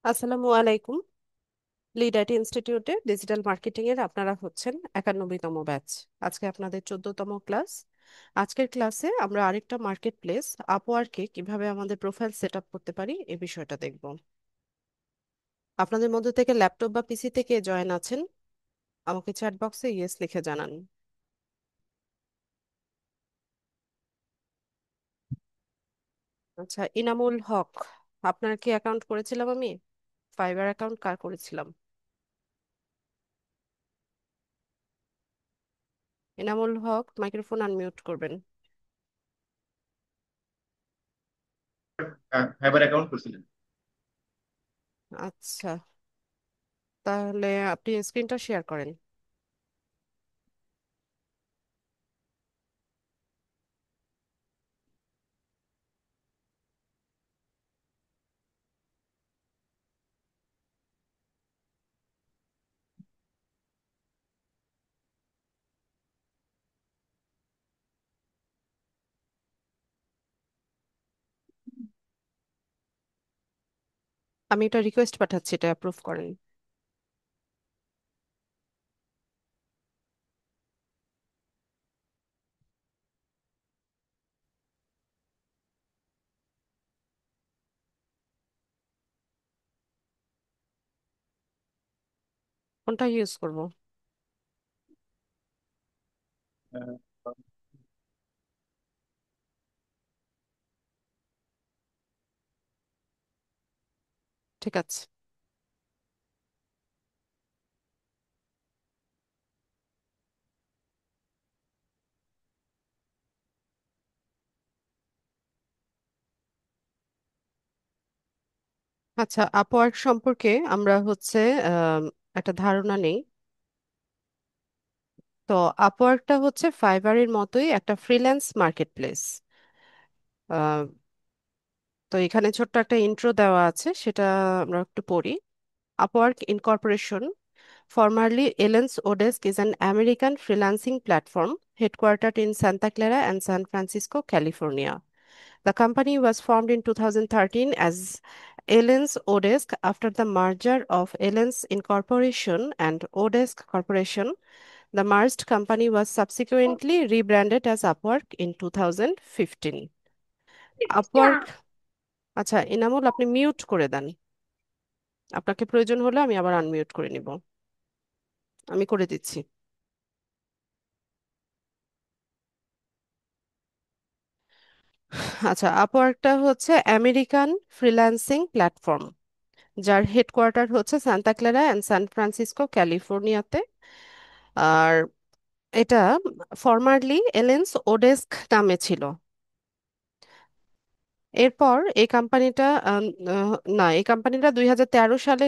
আসসালামু আলাইকুম। Lead IT ইনস্টিটিউটে ডিজিটাল মার্কেটিং এর আপনারা হচ্ছেন 91তম ব্যাচ। আজকে আপনাদের 14তম ক্লাস। আজকের ক্লাসে আমরা আরেকটা মার্কেট প্লেস আপওয়ার্কে কিভাবে আমাদের প্রোফাইল সেট আপ করতে পারি এই বিষয়টা দেখব। আপনাদের মধ্যে থেকে ল্যাপটপ বা পিসি থেকে জয়েন আছেন আমাকে চ্যাট বক্সে ইয়েস লিখে জানান। আচ্ছা, ইনামুল হক, আপনার কি অ্যাকাউন্ট করেছিলাম আমি? ফাইবার অ্যাকাউন্ট কার করেছিলাম? ইনামুল হক, মাইক্রোফোন আনমিউট করবেন। ফাইবার অ্যাকাউন্ট করছিলেন। আচ্ছা, তাহলে আপনি স্ক্রিনটা শেয়ার করেন। আমি এটা রিকোয়েস্ট পাঠাচ্ছি, এটা অ্যাপ্রুভ করেন। কোনটা ইউজ করব? আহ, ঠিক আছে। আচ্ছা, আপওয়ার্ক সম্পর্কে আমরা আম, একটা ধারণা নেই। তো আপওয়ার্কটা হচ্ছে ফাইবারের মতোই একটা ফ্রিল্যান্স মার্কেট প্লেস। তো এখানে ছোট্ট একটা ইন্ট্রো দেওয়া আছে, সেটা আমরা একটু পড়ি। Upwork Incorporation, formerly Ellens Odesk, is an American freelancing platform headquartered in Santa Clara and San Francisco, California. The company was formed in 2013 as Ellens Odesk after the merger of Ellens Incorporation and Odesk Corporation. The merged company was subsequently rebranded as Upwork in 2015. Upwork, আচ্ছা এনামুল, আপনি mute করে দেন। আপনাকে প্রয়োজন হলে আমি আবার unmute করে নিব। আমি করে দিচ্ছি। আচ্ছা, আপওয়ার্কটা হচ্ছে আমেরিকান ফ্রিল্যান্সিং প্ল্যাটফর্ম, যার হেডকোয়ার্টার হচ্ছে Santa Clara and San Francisco, ক্যালিফোর্নিয়াতে। আর এটা ফরমারলি এলেন্স ওডেস্ক নামে ছিল। এরপর এই কোম্পানিটা না, এই কোম্পানিটা 2013 সালে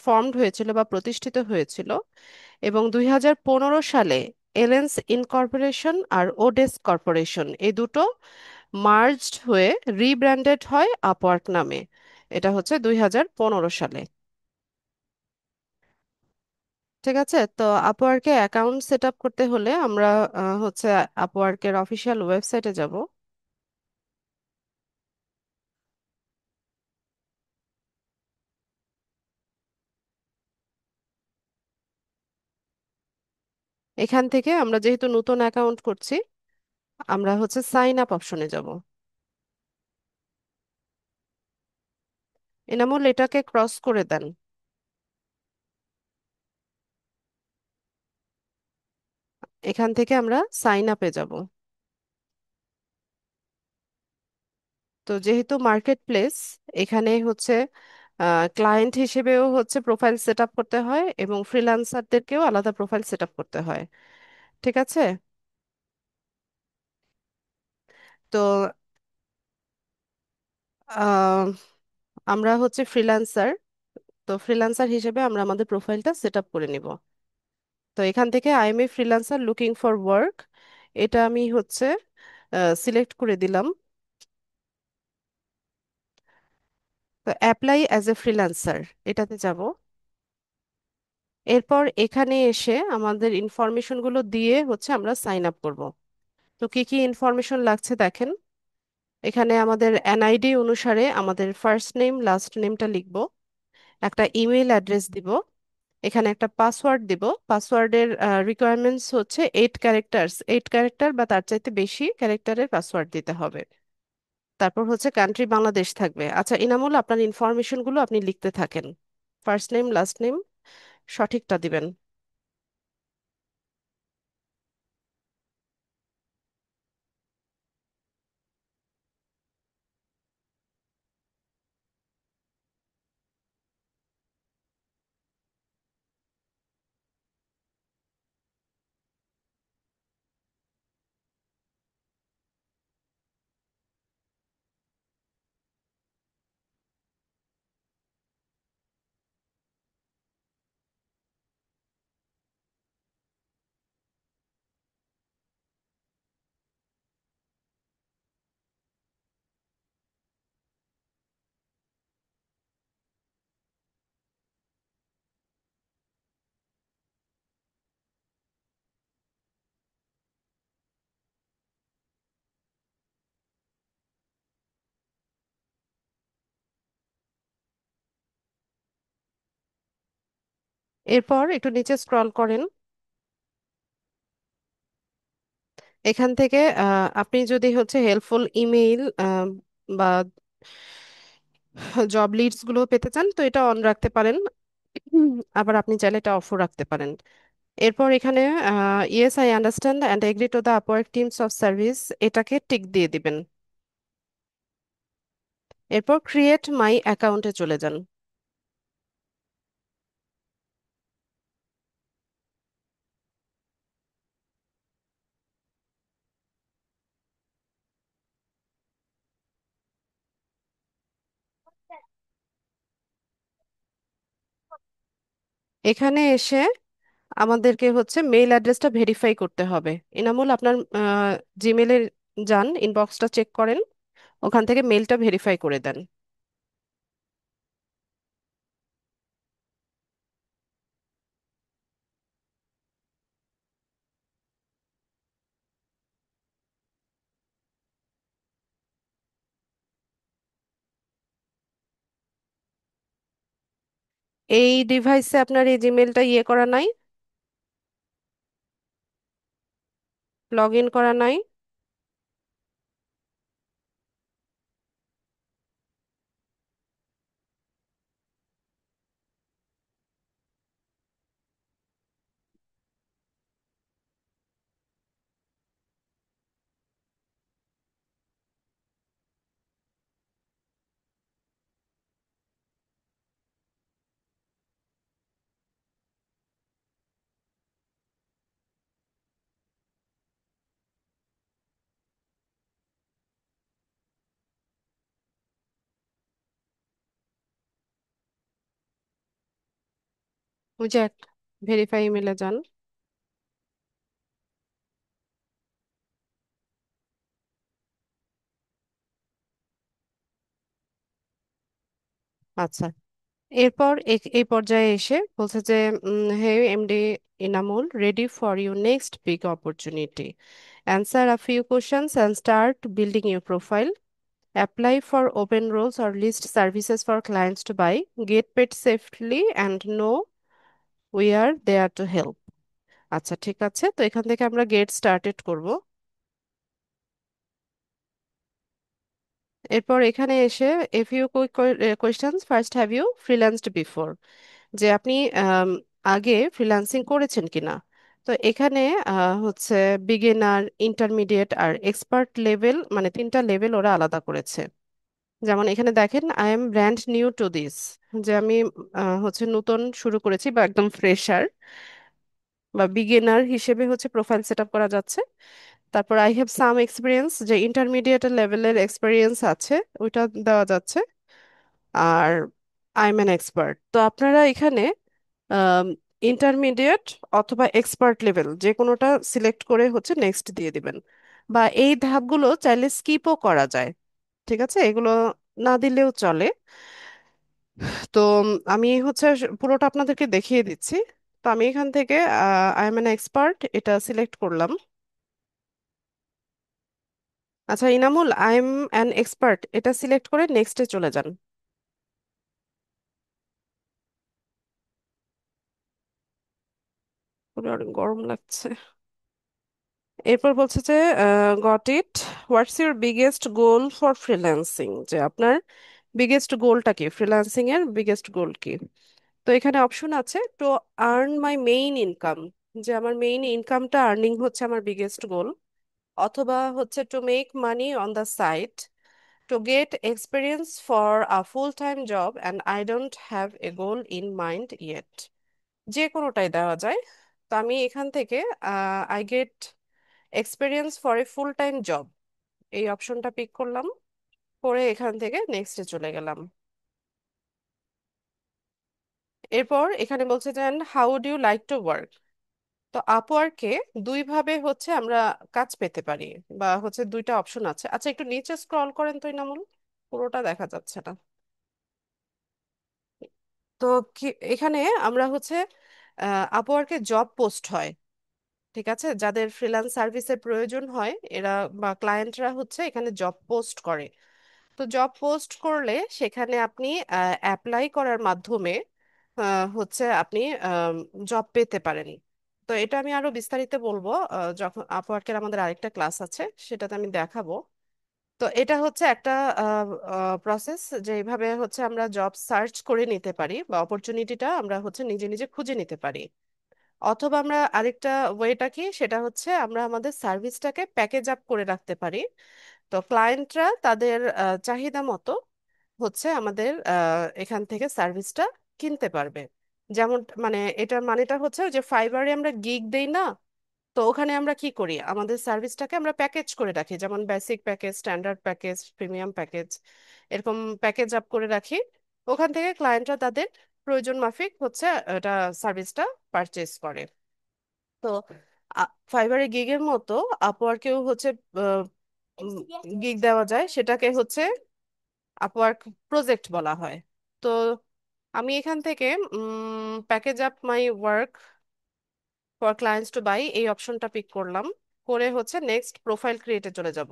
ফর্মড হয়েছিল বা প্রতিষ্ঠিত হয়েছিল, এবং 2015 সালে এলেন্স ইনকর্পোরেশন আর ওডেস্ক কর্পোরেশন এই দুটো মার্জড হয়ে রিব্র্যান্ডেড হয় আপওয়ার্ক নামে। এটা হচ্ছে 2015 সালে। ঠিক আছে, তো আপওয়ার্কে অ্যাকাউন্ট সেট আপ করতে হলে আমরা আপওয়ার্কের অফিসিয়াল ওয়েবসাইটে যাব। এখান থেকে আমরা যেহেতু নতুন অ্যাকাউন্ট করছি, আমরা সাইন আপ অপশনে যাব। এনামুল, এটাকে ক্রস করে দেন। এখান থেকে আমরা সাইন আপে যাব। তো যেহেতু মার্কেট প্লেস, এখানে ক্লায়েন্ট হিসেবেও প্রোফাইল সেট আপ করতে হয় এবং ফ্রিল্যান্সারদেরকেও আলাদা প্রোফাইল সেট আপ করতে হয়। ঠিক আছে। তো আহ, আমরা ফ্রিল্যান্সার। তো ফ্রিল্যান্সার হিসেবে আমরা আমাদের প্রোফাইলটা সেট আপ করে নিব। তো এখান থেকে I M a freelancer looking for work, এটা আমি সিলেক্ট করে দিলাম। তো অ্যাপ্লাই অ্যাজ এ ফ্রিল্যান্সার, এটাতে যাব। এরপর এখানে এসে আমাদের ইনফরমেশনগুলো দিয়ে আমরা সাইন আপ করব। তো কি কি ইনফরমেশন লাগছে দেখেন। এখানে আমাদের এনআইডি অনুসারে আমাদের ফার্স্ট নেম লাস্ট নেমটা লিখব, একটা ইমেল অ্যাড্রেস দিব, এখানে একটা পাসওয়ার্ড দিব। পাসওয়ার্ডের রিকোয়ারমেন্টস হচ্ছে 8 ক্যারেক্টার্স, 8 ক্যারেক্টার বা তার চাইতে বেশি ক্যারেক্টারের পাসওয়ার্ড দিতে হবে। তারপর হচ্ছে কান্ট্রি বাংলাদেশ থাকবে। আচ্ছা ইনামুল, আপনার ইনফরমেশনগুলো আপনি লিখতে থাকেন, ফার্স্ট নেম লাস্ট নেম সঠিকটা দিবেন। এরপর একটু নিচে স্ক্রল করেন। এখান থেকে আপনি যদি হচ্ছে হেল্পফুল ইমেইল বা জব লিডস গুলো পেতে চান তো এটা অন রাখতে পারেন। আবার আপনি চাইলে এটা অফও রাখতে পারেন। এরপর এখানে yes I understand and agree to the Upwork teams of service এটাকে টিক দিয়ে দিবেন। এরপর ক্রিয়েট মাই অ্যাকাউন্টে চলে যান। এখানে এসে আমাদেরকে হচ্ছে মেইল অ্যাড্রেসটা ভেরিফাই করতে হবে। ইনামুল, আপনার জিমেলে যান, ইনবক্সটা চেক করেন, ওখান থেকে মেইলটা ভেরিফাই করে দেন। এই ডিভাইসে আপনার এই জিমেলটা ইয়ে করা নাই, লগ ইন করা নাই। ওই যে ভেরিফাই ইমেলে যান। আচ্ছা, এরপর এই পর্যায়ে এসে বলছে যে hey MD Inamul, ready for your next big opportunity, answer a few questions and start building your profile, apply for open roles or list services for clients to buy, get paid safely and know we are there to help. আচ্ছা ঠিক আছে, তো এখান থেকে আমরা get started করব। এরপর এখানে এসে a few quick questions, first have you freelanced before, যে আপনি আগে ফ্রিল্যান্সিং করেছেন কিনা। তো এখানে হচ্ছে বিগিনার, ইন্টারমিডিয়েট আর এক্সপার্ট লেভেল, মানে 3টা লেভেল ওরা আলাদা করেছে। যেমন এখানে দেখেন I am brand new to this, যে আমি হচ্ছে নতুন শুরু করেছি বা একদম ফ্রেশার বা বিগিনার হিসেবে হচ্ছে প্রোফাইল সেট আপ করা যাচ্ছে। তারপর আই হ্যাভ সাম এক্সপিরিয়েন্স, যে ইন্টারমিডিয়েট লেভেলের এক্সপিরিয়েন্স আছে ওইটা দেওয়া যাচ্ছে। আর আই এম অ্যান এক্সপার্ট, তো আপনারা এখানে ইন্টারমিডিয়েট অথবা এক্সপার্ট লেভেল যে কোনোটা সিলেক্ট করে হচ্ছে নেক্সট দিয়ে দিবেন। বা এই ধাপগুলো চাইলে স্কিপও করা যায়, ঠিক আছে, এগুলো না দিলেও চলে। তো আমি হচ্ছে পুরোটা আপনাদেরকে দেখিয়ে দিচ্ছি। তো আমি এখান থেকে আই এম অ্যান এক্সপার্ট এটা সিলেক্ট করলাম। আচ্ছা Inamul, I am an expert এটা সিলেক্ট করে নেক্সটে চলে যান। পুরো অনেক গরম লাগছে। এরপর বলছে যে got it, what's your biggest goal for freelancing, যে আপনার বিগেস্ট গোলটা কি, ফ্রিল্যান্সিং এর বিগেস্ট গোল কি। তো এখানে অপশন আছে to earn my main income, যে আমার মেইন ইনকামটা আর্নিং হচ্ছে আমার বিগেস্ট গোল। অথবা হচ্ছে to make money on the side, to get experience for a full time job and I don't have a goal in mind yet. যে কোনোটাই দেওয়া যায়। তো আমি এখান থেকে I get experience for a full time job এই অপশনটা পিক করলাম, করে এখান থেকে নেক্সটে চলে গেলাম। এরপর এখানে বলছে যে how do you like to work. তো আপওয়ার্কে দুইভাবে হচ্ছে আমরা কাজ পেতে পারি, বা হচ্ছে দুইটা অপশন আছে। আচ্ছা একটু নিচে স্ক্রল করেন তো ইনামুল, পুরোটা দেখা যাচ্ছে না। তো কি, এখানে আমরা হচ্ছে আপওয়ার্কে জব পোস্ট হয়, ঠিক আছে, যাদের ফ্রিল্যান্স সার্ভিসের প্রয়োজন হয় এরা বা ক্লায়েন্টরা হচ্ছে এখানে জব পোস্ট করে। তো জব পোস্ট করলে সেখানে আপনি অ্যাপ্লাই করার মাধ্যমে হচ্ছে আপনি জব পেতে পারেন। তো এটা আমি আরো বিস্তারিত বলবো যখন আপওয়ার্কের আমাদের আরেকটা ক্লাস আছে সেটাতে আমি দেখাবো। তো এটা হচ্ছে একটা প্রসেস, যে এইভাবে হচ্ছে আমরা জব সার্চ করে নিতে পারি বা অপরচুনিটিটা আমরা হচ্ছে নিজে নিজে খুঁজে নিতে পারি। অথবা আমরা আরেকটা ওয়েটা কি, সেটা হচ্ছে আমরা আমাদের সার্ভিসটাকে প্যাকেজ আপ করে রাখতে পারি। তো ক্লায়েন্টরা তাদের চাহিদা মতো হচ্ছে আমাদের এখান থেকে সার্ভিসটা কিনতে পারবে। যেমন মানে এটার মানেটা হচ্ছে ওই যে ফাইবারে আমরা গিগ দেই না, তো ওখানে আমরা কি করি, আমাদের সার্ভিসটাকে আমরা প্যাকেজ করে রাখি, যেমন basic package, standard package, premium package, এরকম প্যাকেজ আপ করে রাখি। ওখান থেকে ক্লায়েন্টরা তাদের প্রয়োজন মাফিক হচ্ছে এটা সার্ভিসটা পারচেজ করে। তো ফাইবারে গিগের মতো আপওয়ার্কেও হচ্ছে গিগ দেওয়া যায়, সেটাকে হচ্ছে আপওয়ার্ক প্রজেক্ট বলা হয়। তো আমি এখান থেকে package up my work for clients to buy এই অপশনটা পিক করলাম, করে হচ্ছে নেক্সট প্রোফাইল ক্রিয়েটে চলে যাব।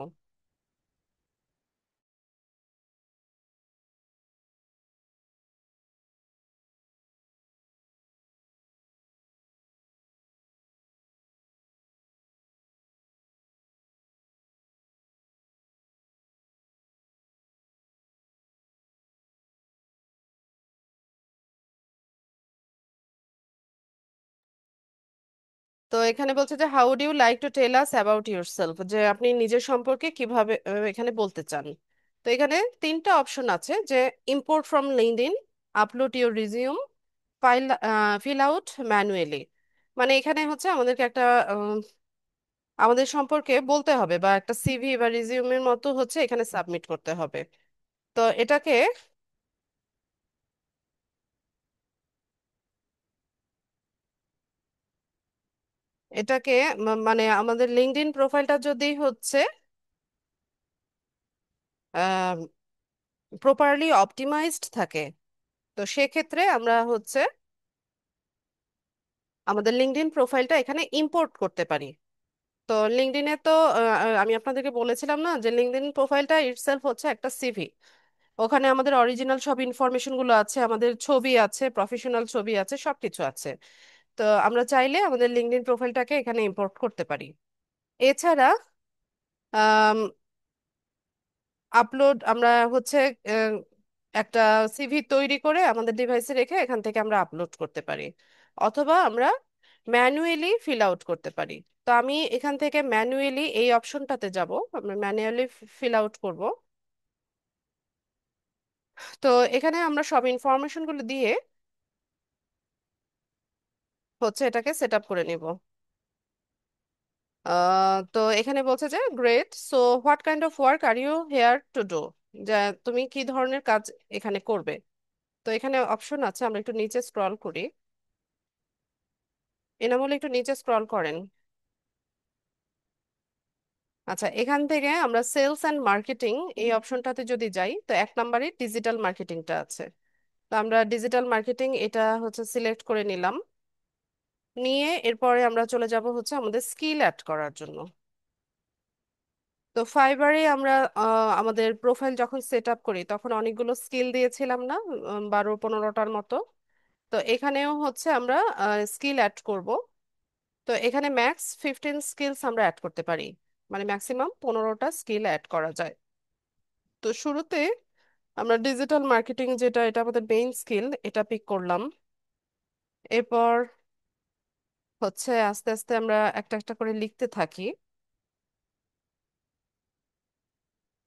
তো এখানে বলছে যে how do you like to tell us about yourself, যে আপনি নিজের সম্পর্কে কিভাবে এখানে বলতে চান। তো এখানে তিনটা অপশন আছে, যে import from LinkedIn, upload your resume, file fill out manually. মানে এখানে হচ্ছে আমাদেরকে একটা আমাদের সম্পর্কে বলতে হবে, বা একটা সিভি বা রিজিউমের মতো হচ্ছে এখানে সাবমিট করতে হবে। তো এটাকে এটাকে মানে আমাদের লিঙ্কডইন প্রোফাইলটা যদি হচ্ছে প্রপারলি অপটিমাইজড থাকে, তো সেক্ষেত্রে আমরা হচ্ছে আমাদের লিঙ্কডইন প্রোফাইলটা এখানে ইম্পোর্ট করতে পারি। তো লিঙ্কডইনে তো আমি আপনাদেরকে বলেছিলাম না যে লিঙ্কডইন প্রোফাইলটা ইটসেলফ হচ্ছে একটা সিভি। ওখানে আমাদের অরিজিনাল সব ইনফরমেশন গুলো আছে, আমাদের ছবি আছে, প্রফেশনাল ছবি আছে, সবকিছু আছে। তো আমরা চাইলে আমাদের লিঙ্কডইন প্রোফাইলটাকে এখানে ইম্পোর্ট করতে পারি। এছাড়া আপলোড আমরা হচ্ছে আহ, একটা সিভি তৈরি করে আমাদের ডিভাইসে রেখে এখান থেকে আমরা আপলোড করতে পারি। অথবা আমরা ম্যানুয়ালি ফিল আউট করতে পারি। তো আমি এখান থেকে ম্যানুয়ালি এই অপশনটাতে যাব, আমরা ম্যানুয়ালি ফিল আউট করব। তো এখানে আমরা সব ইনফরমেশনগুলো দিয়ে হচ্ছে এটাকে সেট আপ করে নিব। তো এখানে বলছে যে great, so what kind of work are you here to do, যে তুমি কি ধরনের কাজ এখানে করবে। তো এখানে অপশন আছে, আমরা একটু নিচে স্ক্রল করি। এনামূল একটু নিচে স্ক্রল করেন। আচ্ছা এখান থেকে আমরা সেলস অ্যান্ড মার্কেটিং এই অপশনটাতে যদি যাই, তো এক নম্বরে ডিজিটাল মার্কেটিংটা আছে। তো আমরা ডিজিটাল মার্কেটিং এটা হচ্ছে সিলেক্ট করে নিলাম, নিয়ে এরপরে আমরা চলে যাব হচ্ছে আমাদের স্কিল অ্যাড করার জন্য। তো ফাইবারে আমরা আমাদের প্রোফাইল যখন সেট আপ করি তখন অনেকগুলো স্কিল দিয়েছিলাম না, 12-15টার মতো। তো এখানেও হচ্ছে আমরা স্কিল অ্যাড করব। তো এখানে ম্যাক্স 15 স্কিলস আমরা অ্যাড করতে পারি, মানে ম্যাক্সিমাম 15টা স্কিল অ্যাড করা যায়। তো শুরুতে আমরা ডিজিটাল মার্কেটিং, যেটা এটা আমাদের মেইন স্কিল, এটা পিক করলাম। এরপর হচ্ছে আস্তে আস্তে আমরা একটা একটা করে লিখতে থাকি।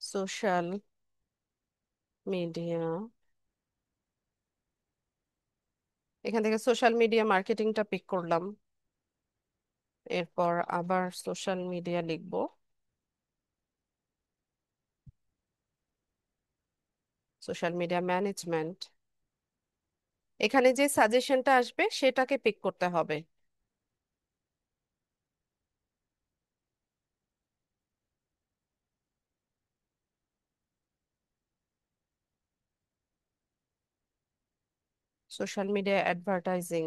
সোশ্যাল মিডিয়া, এখান থেকে সোশ্যাল মিডিয়া মার্কেটিংটা পিক করলাম। এরপর আবার সোশ্যাল মিডিয়া লিখব, সোশ্যাল মিডিয়া ম্যানেজমেন্ট। এখানে যে সাজেশনটা আসবে সেটাকে পিক করতে হবে। Social media advertising.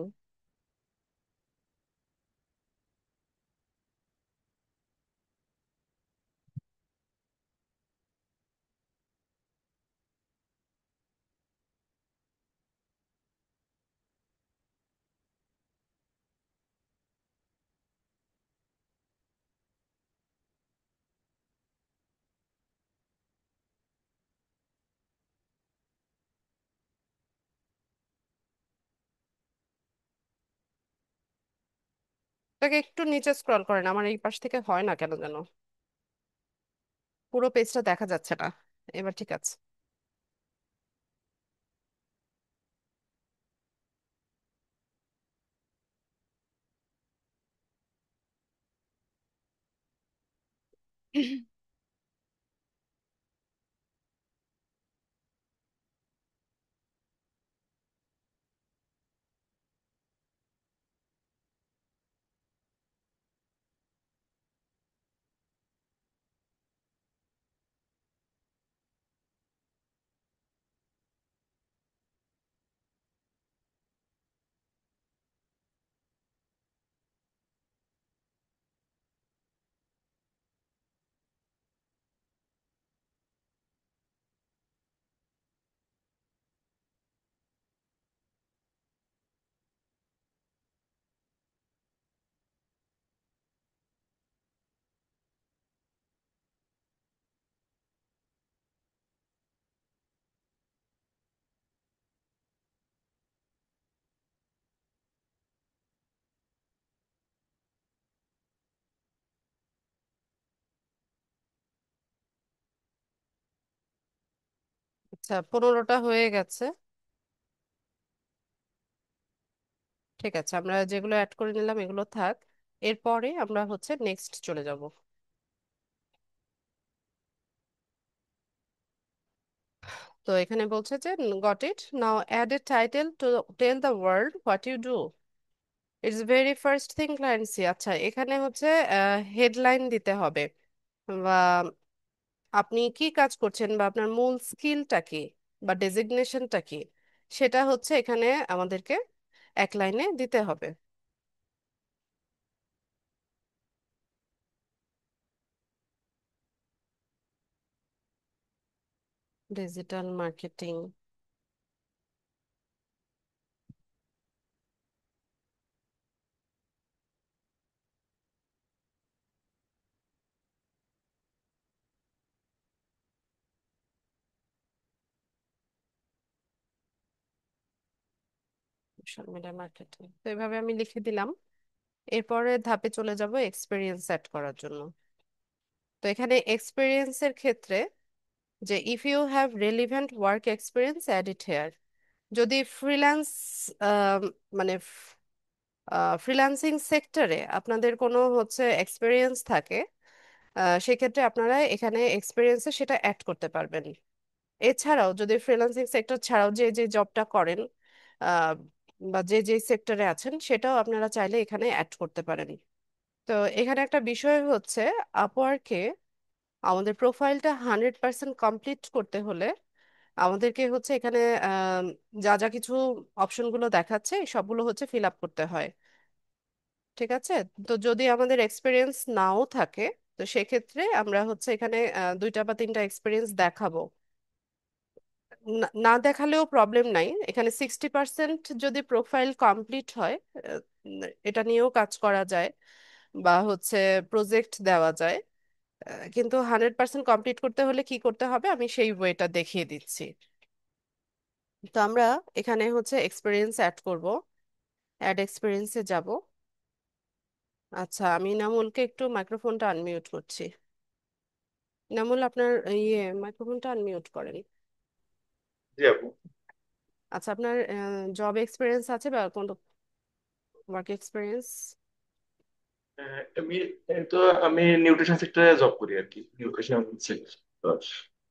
এটাকে একটু নিচে স্ক্রল করেন, আমার এই পাশ থেকে হয় না কেন যেন, পুরো পেজটা দেখা যাচ্ছে না। এবার ঠিক আছে। আচ্ছা, 15টা হয়ে গেছে। ঠিক আছে, আমরা যেগুলো অ্যাড করে নিলাম এগুলো থাক। এরপরে আমরা হচ্ছে নেক্সট চলে যাব। তো এখানে বলছে যে got it, now add a title to tell the world what you do. It's very first thing client see. আচ্ছা, এখানে হচ্ছে হেডলাইন দিতে হবে, বা আপনি কি কাজ করছেন বা আপনার মূল স্কিলটা কি বা ডেজিগনেশনটা কি, সেটা হচ্ছে এখানে আমাদেরকে এক লাইনে দিতে হবে। Digital marketing. Social media marketing, তো এভাবে আমি লিখে দিলাম। এরপরে ধাপে চলে যাব এক্সপিরিয়েন্স সেট করার জন্য। তো এখানে এক্সপিরিয়েন্সের ক্ষেত্রে যে if you have relevant work experience add it here. যদি ফ্রিল্যান্স মানে ফ্রিল্যান্সিং সেক্টরে আপনাদের কোনো হচ্ছে এক্সপিরিয়েন্স থাকে, সেক্ষেত্রে আপনারা এখানে এক্সপিরিয়েন্সে সেটা অ্যাড করতে পারবেন। এছাড়াও যদি ফ্রিল্যান্সিং সেক্টর ছাড়াও যে যে জবটা করেন, আহ, বা যে যে সেক্টরে আছেন, সেটাও আপনারা চাইলে এখানে অ্যাড করতে পারেন। তো এখানে একটা বিষয় হচ্ছে, আপওয়ার্কে আমাদের প্রোফাইলটা 100% কমপ্লিট করতে হলে আমাদেরকে হচ্ছে এখানে আম, যা যা কিছু অপশনগুলো দেখাচ্ছে এই সবগুলো হচ্ছে ফিল আপ করতে হয়। ঠিক আছে। তো যদি আমাদের এক্সপিরিয়েন্স নাও থাকে, তো সেক্ষেত্রে আমরা হচ্ছে এখানে দুইটা বা তিনটা এক্সপিরিয়েন্স দেখাবো। না না দেখালেও প্রবলেম নাই, এখানে 60% যদি প্রোফাইল কমপ্লিট হয়, আহ, এটা নিয়েও কাজ করা যায় বা হচ্ছে প্রজেক্ট দেওয়া যায়। কিন্তু 100% কমপ্লিট করতে হলে কি করতে হবে আমি সেই ওয়েটা দেখিয়ে দিচ্ছি। তো আমরা এখানে হচ্ছে এক্সপিরিয়েন্স অ্যাড করব, অ্যাড এক্সপিরিয়েন্সে যাব। আচ্ছা, আমি নামুলকে একটু মাইক্রোফোনটা আনমিউট করছি। নামুল, আপনার মাইক্রোফোনটা আনমিউট করেন। জি আপু। আচ্ছা, আপনার জব এক্সপিরিয়েন্স আছে বা কোনো ওয়ার্ক এক্সপিরিয়েন্স? আমি তো আমি নিউট্রিশন সেক্টরে জব করি আর কি, নিউট্রিশন সেক্টর।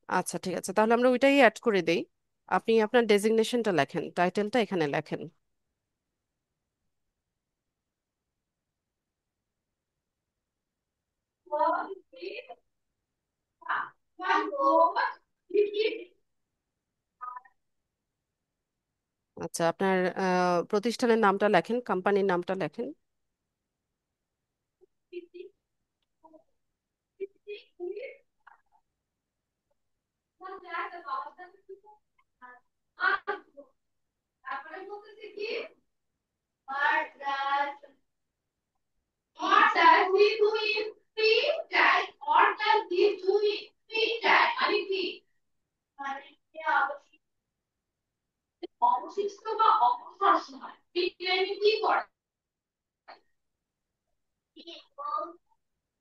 আচ্ছা, ঠিক আছে, তাহলে আমরা ওইটাই অ্যাড করে দেই। আপনি আপনার ডেজিগনেশনটা লেখেন, টাইটেলটা এখানে লেখেন। আচ্ছা, আপনার প্রতিষ্ঠানের নামটা লেখেন, কোম্পানির নামটা লেখেন।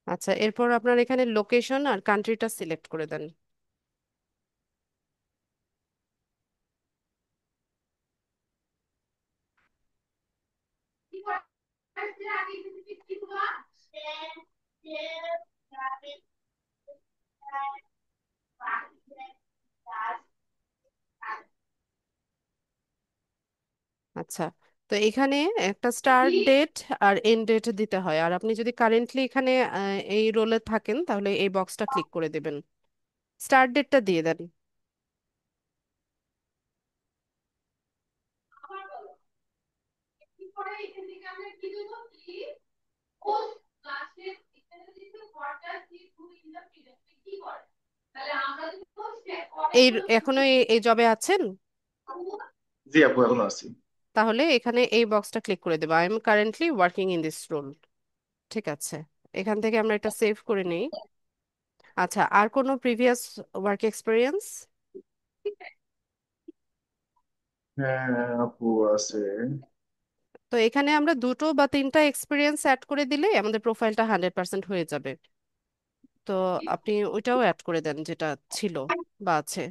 আচ্ছা, এরপর আপনার এখানে লোকেশন আর কান্ট্রিটা সিলেক্ট করে দেন। আচ্ছা, তো এখানে একটা স্টার্ট ডেট আর এন্ড ডেট দিতে হয়, আর আপনি যদি কারেন্টলি এখানে এই রোলে থাকেন তাহলে এই বক্সটা ক্লিক করে দেবেন। স্টার্ট ডেটটা দিয়ে দেন। এই এখনো এই জবে আছেন? জি আপু, এখনো আছি। তাহলে এখানে এই বক্সটা ক্লিক করে দেবো, I am currently working in this role. ঠিক আছে, এখান থেকে আমরা এটা সেভ করে নিই। আচ্ছা, আর কোনো প্রিভিয়াস ওয়ার্ক এক্সপিরিয়েন্স? হ্যাঁ আপু, আছে। তো এখানে আমরা দুটো বা তিনটা এক্সপিরিয়েন্স অ্যাড করে দিলে আমাদের প্রোফাইলটা 100% হয়ে যাবে। তো আপনি ওইটাও অ্যাড করে দেন যেটা ছিল বা আছে।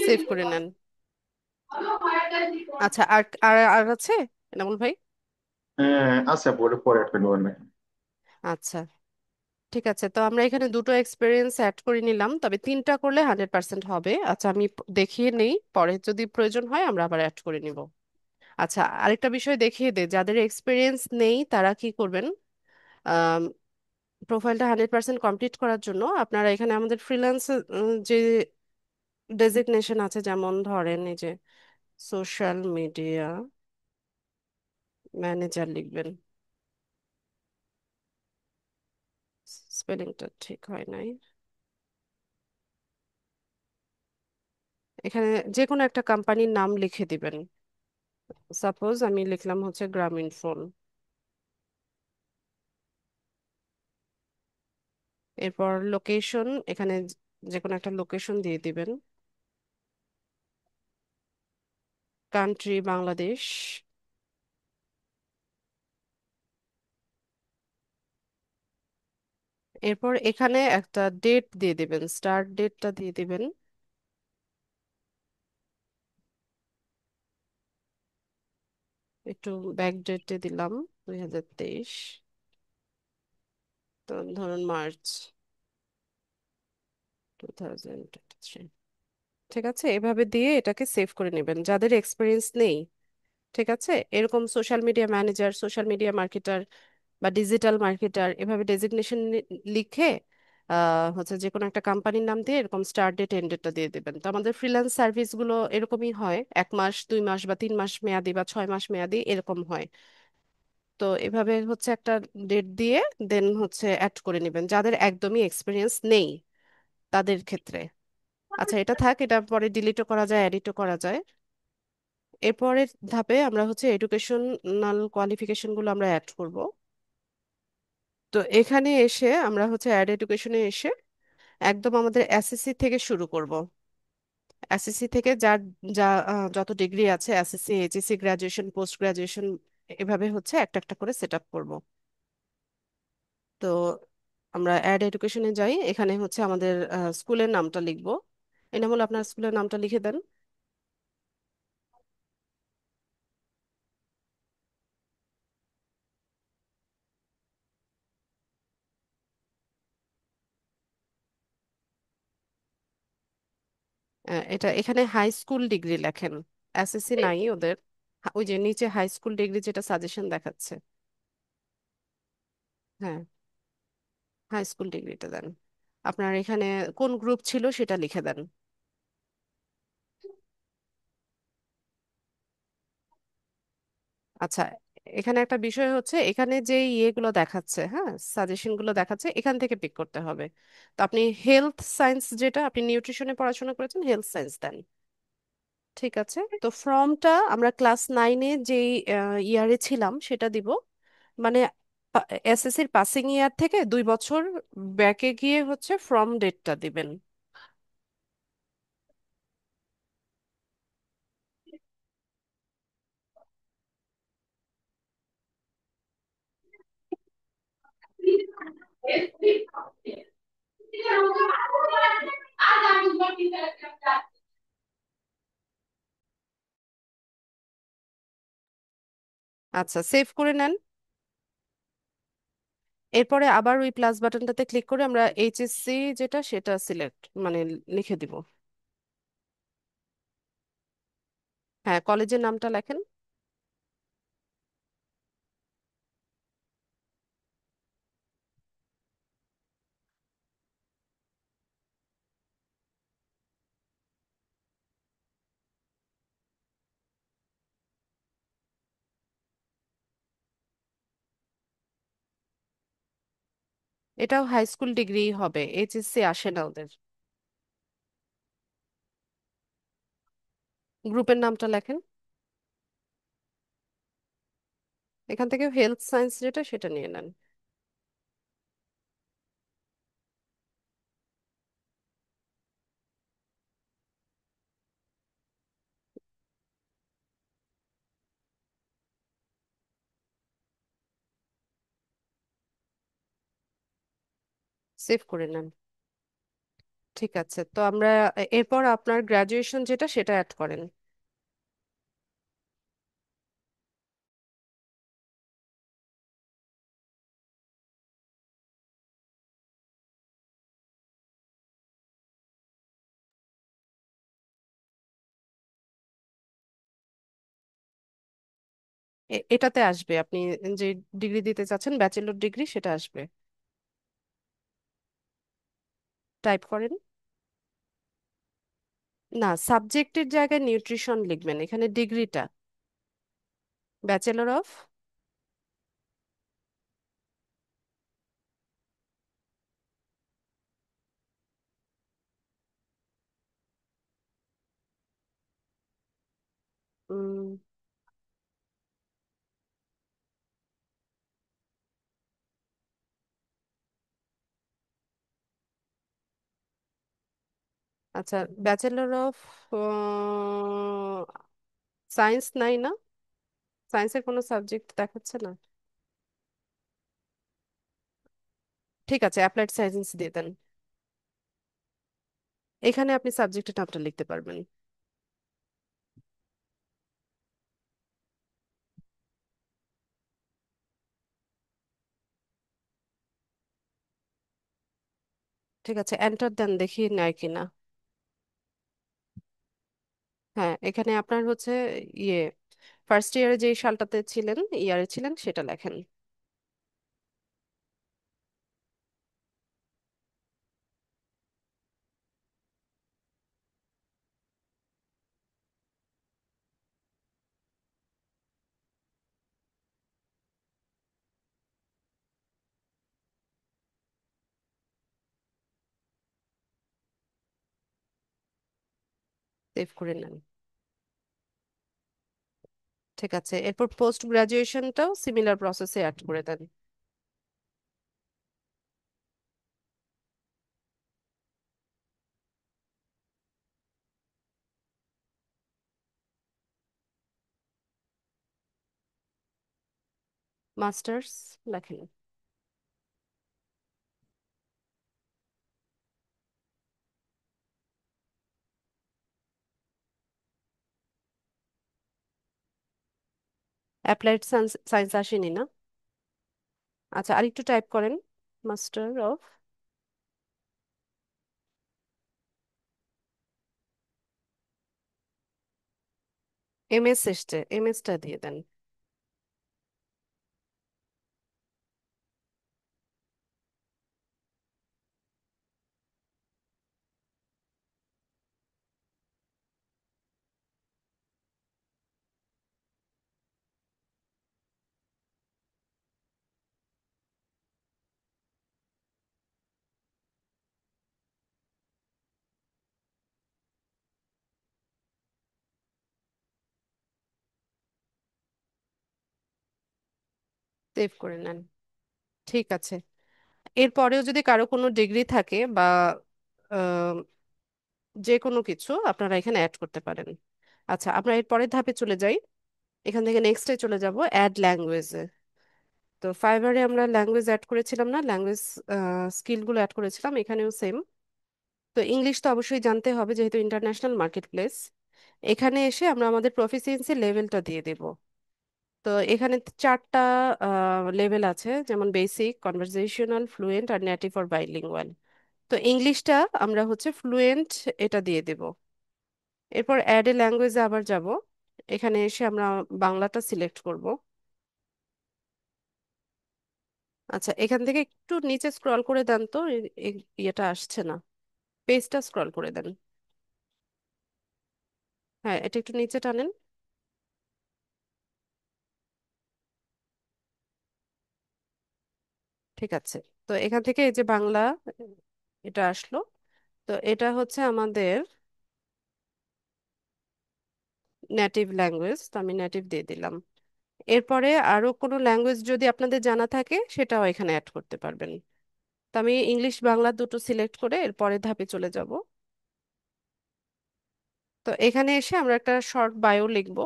সেভ করে নেন। আচ্ছা, আর আর আর আছে এনামুল ভাই? হ্যাঁ আছে আপু, ওটা পরে একটা নেবেন নাকি? আচ্ছা, ঠিক আছে, তো আমরা এখানে দুটো এক্সপিরিয়েন্স অ্যাড করে নিলাম, তবে তিনটা করলে 100% হবে। আচ্ছা, আমি দেখিয়ে নেই, পরে যদি প্রয়োজন হয় আমরা আবার অ্যাড করে নিব। আচ্ছা, আরেকটা বিষয় দেখিয়ে দে, যাদের এক্সপিরিয়েন্স নেই তারা কি করবেন। প্রোফাইলটা 100% কমপ্লিট করার জন্য আপনারা এখানে আমাদের ফ্রিল্যান্স যে ডেজিগনেশন আছে, যেমন ধরেন এই যে সোশ্যাল মিডিয়া ম্যানেজার লিখবেন। স্পেলিংটা ঠিক হয় নাই। এখানে যে কোনো একটা কোম্পানির নাম লিখে দিবেন। সাপোজ আমি লিখলাম হচ্ছে গ্রামীণ ফোন। এরপর লোকেশন, এখানে যে কোনো একটা লোকেশন দিয়ে দিবেন। কান্ট্রি বাংলাদেশ। এরপর এখানে একটা ডেট দিয়ে দিবেন, স্টার্ট ডেটটা দিয়ে দিবেন। একটু ব্যাক ডেটে দিলাম, 2023, তো ধরুন মার্চ 2023। ঠিক আছে, এভাবে দিয়ে এটাকে সেভ করে নেবেন। যাদের এক্সপিরিয়েন্স নেই, ঠিক আছে, এরকম social media manager, social media marketer বা ডিজিটাল মার্কেটার, এভাবে ডেজিগনেশন লিখে হচ্ছে যে কোনো একটা কোম্পানির নাম দিয়ে এরকম স্টার্ট ডেট এন্ড ডেটটা দিয়ে দেবেন। তো আমাদের ফ্রিল্যান্স সার্ভিসগুলো এরকমই হয়, 1 মাস, 2 মাস বা 3 মাস মেয়াদি বা 6 মাস মেয়াদি এরকম হয়। তো এভাবে হচ্ছে একটা ডেট দিয়ে দেন হচ্ছে অ্যাড করে নেবেন যাদের একদমই এক্সপিরিয়েন্স নেই তাদের ক্ষেত্রে। আচ্ছা, এটা থাক, এটা পরে ডিলিটও করা যায়, এডিটও করা যায়। এরপরের ধাপে আমরা হচ্ছে এডুকেশনাল কোয়ালিফিকেশন গুলো আমরা অ্যাড করব। তো এখানে এসে আমরা হচ্ছে অ্যাড এডুকেশনে এসে একদম আমাদের এসএসসি থেকে শুরু করব। এসএসসি থেকে যার যা যত ডিগ্রি আছে, SSC, HSC, graduation, post graduation, এভাবে হচ্ছে একটা একটা করে সেট আপ করবো। তো আমরা অ্যাড এডুকেশনে যাই, এখানে হচ্ছে আমাদের স্কুলের নামটা লিখবো। এনামুল, আপনার স্কুলের নামটা লিখে দেন। এটা এখানে হাই স্কুল ডিগ্রি লেখেন, এসএসসি নাই ওদের। ওই যে নিচে হাই স্কুল ডিগ্রি যেটা সাজেশন দেখাচ্ছে। হ্যাঁ, হাই স্কুল ডিগ্রিটা দেন। আপনার এখানে কোন গ্রুপ ছিল সেটা লিখে দেন। আচ্ছা, এখানে একটা বিষয় হচ্ছে, এখানে যে ইয়েগুলো দেখাচ্ছে, হ্যাঁ, সাজেশন গুলো দেখাচ্ছে, এখান থেকে পিক করতে হবে। তো আপনি হেলথ সায়েন্স, যেটা আপনি নিউট্রিশনে পড়াশোনা করেছেন, হেলথ সায়েন্স দেন। ঠিক আছে, তো ফর্মটা আমরা ক্লাস 9-এ যেই ইয়ারে ছিলাম সেটা দিব। মানে এসএসসির পাসিং ইয়ার থেকে 2 বছর ব্যাকে গিয়ে হচ্ছে ফর্ম ডেটটা দিবেন। আচ্ছা, সেভ করে নেন। এরপরে আবার ওই প্লাস বাটনটাতে ক্লিক করে আমরা এইচএসসি যেটা সেটা সিলেক্ট মানে লিখে দিব। হ্যাঁ, কলেজের নামটা লেখেন। এটাও হাই স্কুল ডিগ্রি হবে, এইচএসসি আসে না ওদের। গ্রুপের নামটা লেখেন। এখান থেকে হেলথ সায়েন্স যেটা সেটা নিয়ে নেন। সেভ করে নেন। ঠিক আছে, তো আমরা এরপর আপনার গ্রাজুয়েশন যেটা সেটা অ্যাড করেন। এটাতে আসবে, আপনি যে ডিগ্রি দিতে চাচ্ছেন ব্যাচেলর ডিগ্রি সেটা আসবে। টাইপ করেন। না, সাবজেক্টের জায়গায় নিউট্রিশন লিখবেন, এখানে ডিগ্রিটা ব্যাচেলর অফ। আচ্ছা, ব্যাচেলর অফ সায়েন্স নাই না? সায়েন্সের কোনো সাবজেক্ট দেখাচ্ছে না। ঠিক আছে, অ্যাপ্লাইড সায়েন্স দিয়ে দেন। এখানে আপনি সাবজেক্টের নামটা লিখতে পারবেন। ঠিক আছে, এন্টার দেন, দেখি নেয় কিনা। হ্যাঁ, এখানে আপনার হচ্ছে ইয়ে ফার্স্ট ইয়ারে যে সালটাতে ছিলেন, ইয়ারে ছিলেন, সেটা লেখেন। সেভ করে নেন। ঠিক আছে, এরপর পোস্ট গ্রাজুয়েশনটাও সিমিলার প্রসেসে অ্যাড করে দেন। মাস্টার্স লেখেন। অ্যাপ্লাইড সায়েন্স আসেনি না? আচ্ছা, আরেকটু টাইপ করেন। Master of. এমএস এসছে, এমএসটা দিয়ে দেন। সেভ করে নেন। ঠিক আছে, এরপরেও যদি কারো কোনো ডিগ্রি থাকে বা আহ, যে কোনো কিছু আপনারা এখানে অ্যাড করতে পারেন। আচ্ছা, আমরা এর পরের ধাপে চলে যাই। এখান থেকে নেক্সটে চলে যাব অ্যাড ল্যাঙ্গুয়েজে। তো ফাইবারে আমরা ল্যাঙ্গুয়েজ অ্যাড করেছিলাম না, ল্যাঙ্গুয়েজ স্কিলগুলো অ্যাড করেছিলাম, এখানেও সেম। তো ইংলিশ তো অবশ্যই জানতে হবে যেহেতু ইন্টারন্যাশনাল মার্কেট প্লেস। এখানে এসে আমরা আমাদের প্রফিসিয়েন্সি লেভেলটা দিয়ে দেব। তো এখানে চারটা লেভেল আছে, যেমন বেসিক, কনভারসেশনাল, ফ্লুয়েন্ট আর নেটিভ অর বাইলিঙ্গুয়াল। তো ইংলিশটা আমরা হচ্ছে ফ্লুয়েন্ট, এটা দিয়ে দেব। এরপর অ্যাড এ ল্যাঙ্গুয়েজে আবার যাব। এখানে এসে আমরা বাংলাটা সিলেক্ট করব। আচ্ছা, এখান থেকে একটু নিচে স্ক্রল করে দেন তো, ইয়েটা আসছে না, পেজটা স্ক্রল করে দেন। হ্যাঁ, এটা একটু নিচে টানেন। ঠিক আছে, তো এখান থেকে এই যে বাংলা, এটা আসলো। তো এটা হচ্ছে আমাদের নেটিভ ল্যাঙ্গুয়েজ, তো আমি নেটিভ দিয়ে দিলাম। এরপরে আরো কোনো ল্যাঙ্গুয়েজ যদি আপনাদের জানা থাকে সেটাও এখানে অ্যাড করতে পারবেন। তো আমি ইংলিশ বাংলা দুটো সিলেক্ট করে এর পরের ধাপে চলে যাব। তো এখানে এসে আমরা একটা শর্ট বায়ো লিখব।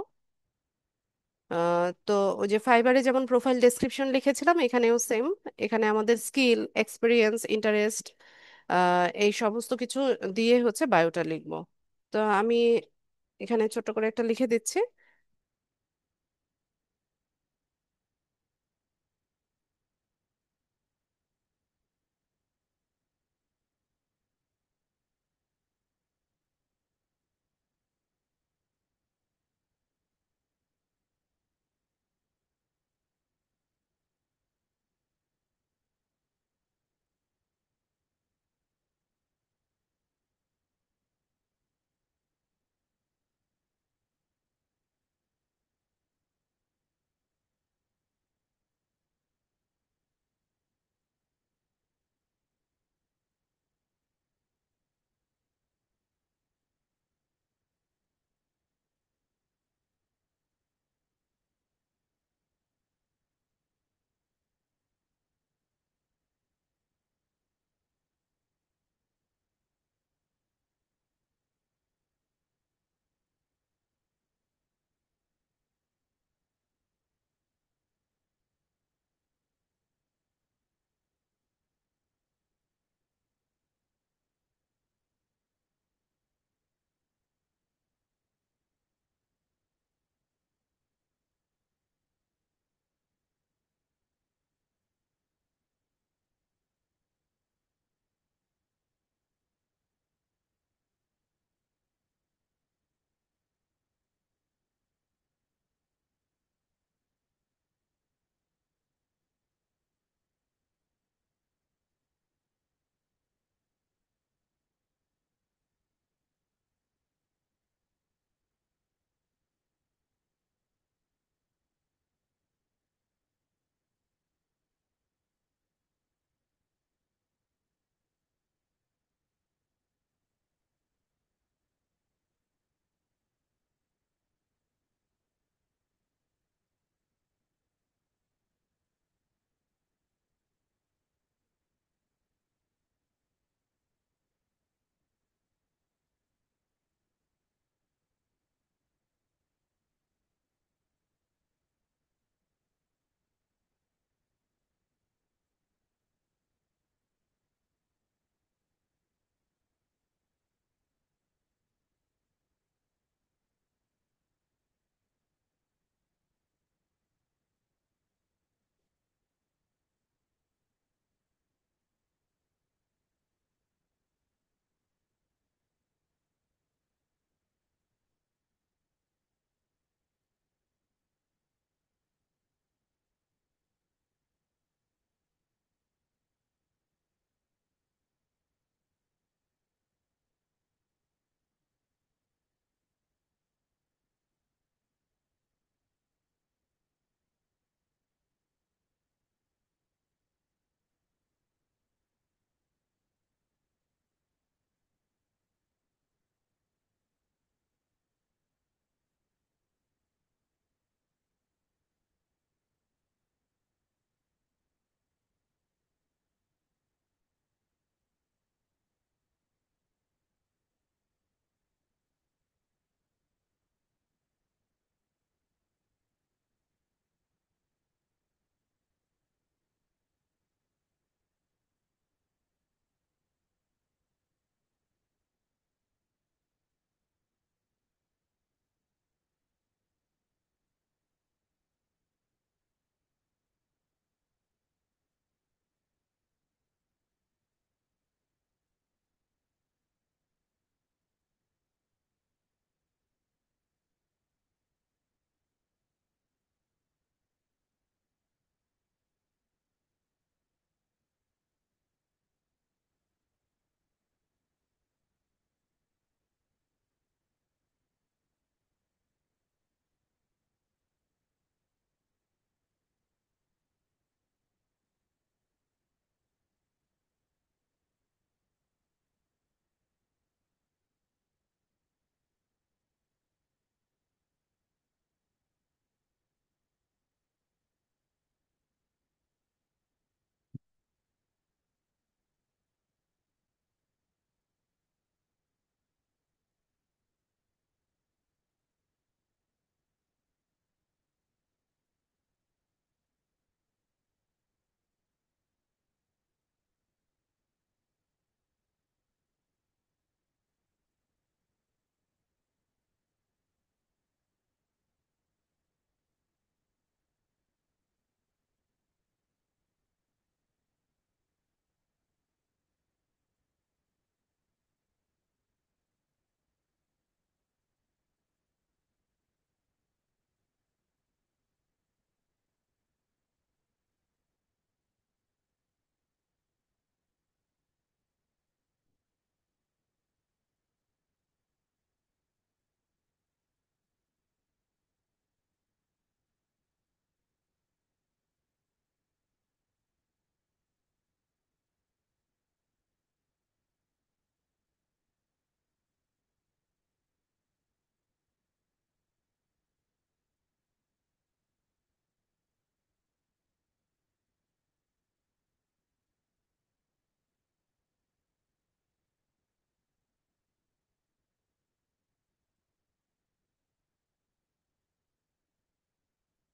তো ওই যে ফাইবারে যেমন প্রোফাইল ডেসক্রিপশন লিখেছিলাম, এখানেও সেম। এখানে আমাদের স্কিল, এক্সপিরিয়েন্স, ইন্টারেস্ট, এই সমস্ত কিছু দিয়ে হচ্ছে বায়োটা লিখবো। তো আমি এখানে ছোট করে একটা লিখে দিচ্ছি।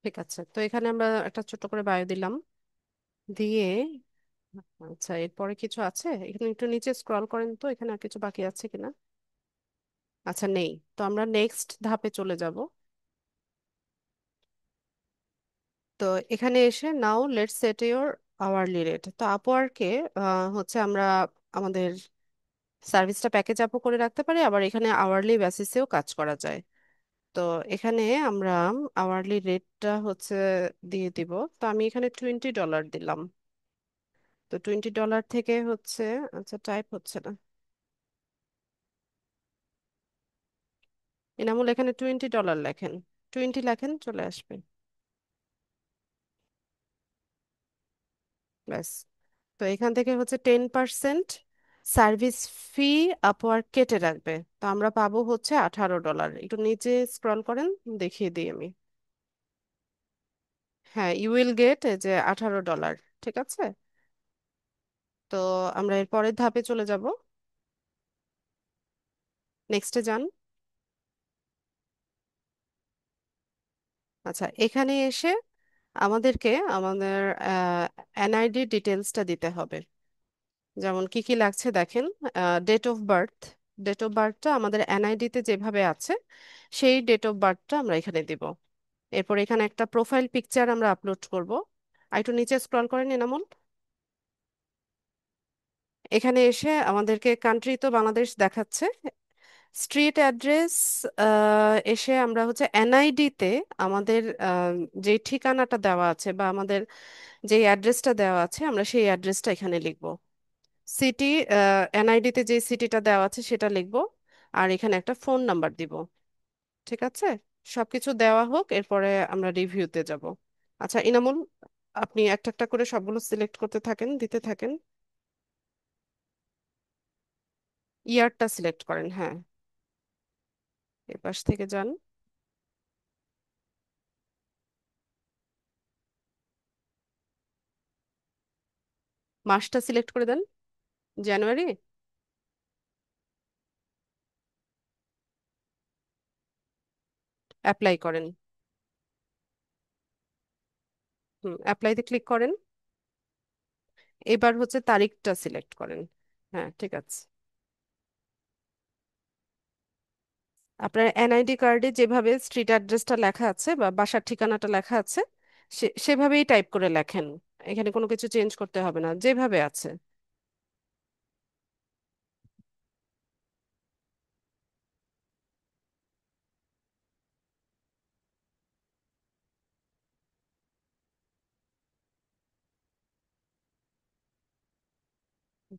ঠিক আছে, তো এখানে আমরা একটা ছোট করে বায়ো দিলাম, দিয়ে আচ্ছা এরপরে কিছু আছে এখানে, একটু নিচে স্ক্রল করেন তো এখানে আর কিছু বাকি আছে কিনা। আচ্ছা নেই, তো আমরা নেক্সট ধাপে চলে যাব। তো এখানে এসে now let's set your hourly rate. তো আপওয়ার্কে হচ্ছে আমরা আমাদের সার্ভিসটা প্যাকেজ আপও করে রাখতে পারি, আবার এখানে আওয়ারলি বেসিসেও কাজ করা যায়। তো এখানে আমরা আওয়ারলি রেটটা হচ্ছে দিয়ে দিব। তো আমি এখানে $20 দিলাম। তো $20 থেকে হচ্ছে, আচ্ছা টাইপ হচ্ছে না, এনামুল এখানে $20 লেখেন, 20 লেখেন চলে আসবে, ব্যাস। তো এখান থেকে হচ্ছে 10% সার্ভিস ফি আপওয়ার্ক কেটে রাখবে। তো আমরা পাবো হচ্ছে $18। একটু নিচে স্ক্রল করেন, দেখিয়ে দিই আমি। হ্যাঁ, ইউ উইল গেট যে $18। ঠিক আছে, তো আমরা এর পরের ধাপে চলে যাব, নেক্সটে যান। আচ্ছা এখানে এসে আমাদেরকে আমাদের এনআইডি ডিটেলসটা দিতে হবে। যেমন কি কি লাগছে দেখেন, date of birth, date of বার্থটা আমাদের এনআইডি তে যেভাবে আছে সেই ডেট অফ বার্থটা আমরা এখানে দিব। এরপর এখানে একটা প্রোফাইল পিকচার আমরা আপলোড করব। আর একটু নিচে স্ক্রল করেন এনামুল। এখানে এসে আমাদেরকে কান্ট্রি তো বাংলাদেশ দেখাচ্ছে, স্ট্রিট অ্যাড্রেস এসে আমরা হচ্ছে এনআইডি তে আমাদের যে ঠিকানাটা দেওয়া আছে বা আমাদের যে অ্যাড্রেসটা দেওয়া আছে আমরা সেই অ্যাড্রেসটা এখানে লিখব। সিটি, এনআইডি তে যে সিটিটা দেওয়া আছে সেটা লিখব, আর এখানে একটা ফোন নাম্বার দিব। ঠিক আছে, সবকিছু দেওয়া হোক, এরপরে আমরা রিভিউতে যাব। আচ্ছা ইনামুল, আপনি একটা একটা করে সবগুলো সিলেক্ট করতে থাকেন, দিতে থাকেন। ইয়ারটা সিলেক্ট করেন, হ্যাঁ, এ পাশ থেকে যান। মাসটা সিলেক্ট করে দেন, জানুয়ারি। অ্যাপ্লাই করেন। হুম, অ্যাপ্লাইতে ক্লিক করেন। এবার হচ্ছে তারিখটা সিলেক্ট করেন। হ্যাঁ ঠিক আছে, আপনার এনআইডি কার্ডে যেভাবে স্ট্রিট অ্যাড্রেসটা লেখা আছে বা বাসার ঠিকানাটা লেখা আছে সেভাবেই টাইপ করে লেখেন। এখানে কোনো কিছু চেঞ্জ করতে হবে না, যেভাবে আছে।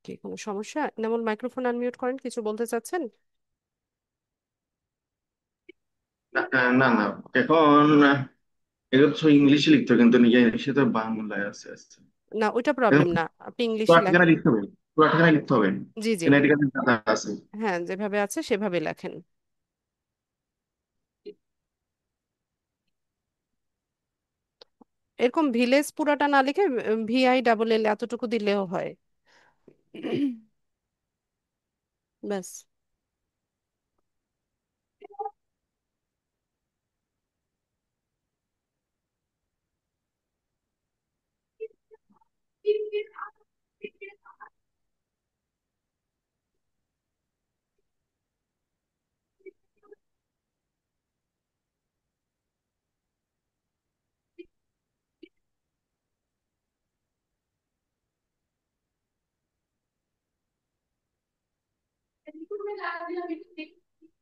কি কোনো সমস্যা? যেমন মাইক্রোফোন আনমিউট করেন, কিছু বলতে চাচ্ছেন? না না না, এখন এটা তো ইংলিশে লিখতে হবে, কিন্তু নিজে ইংলিশে তো বাংলায় আছে আছে। না ওইটা এখন প্রবলেম না, আপনি পুরো ইংলিশে ঠিকানা লেখেন। লিখতে হবে, পুরো ঠিকানা লিখতে হবে। জি জি, এনআইডি কার্ডের টাকা আছে। হ্যাঁ যেভাবে আছে সেভাবে লেখেন। এরকম ভিলেজ পুরাটা না লিখে VI এতটুকু দিলেও হয়। ব্যাস।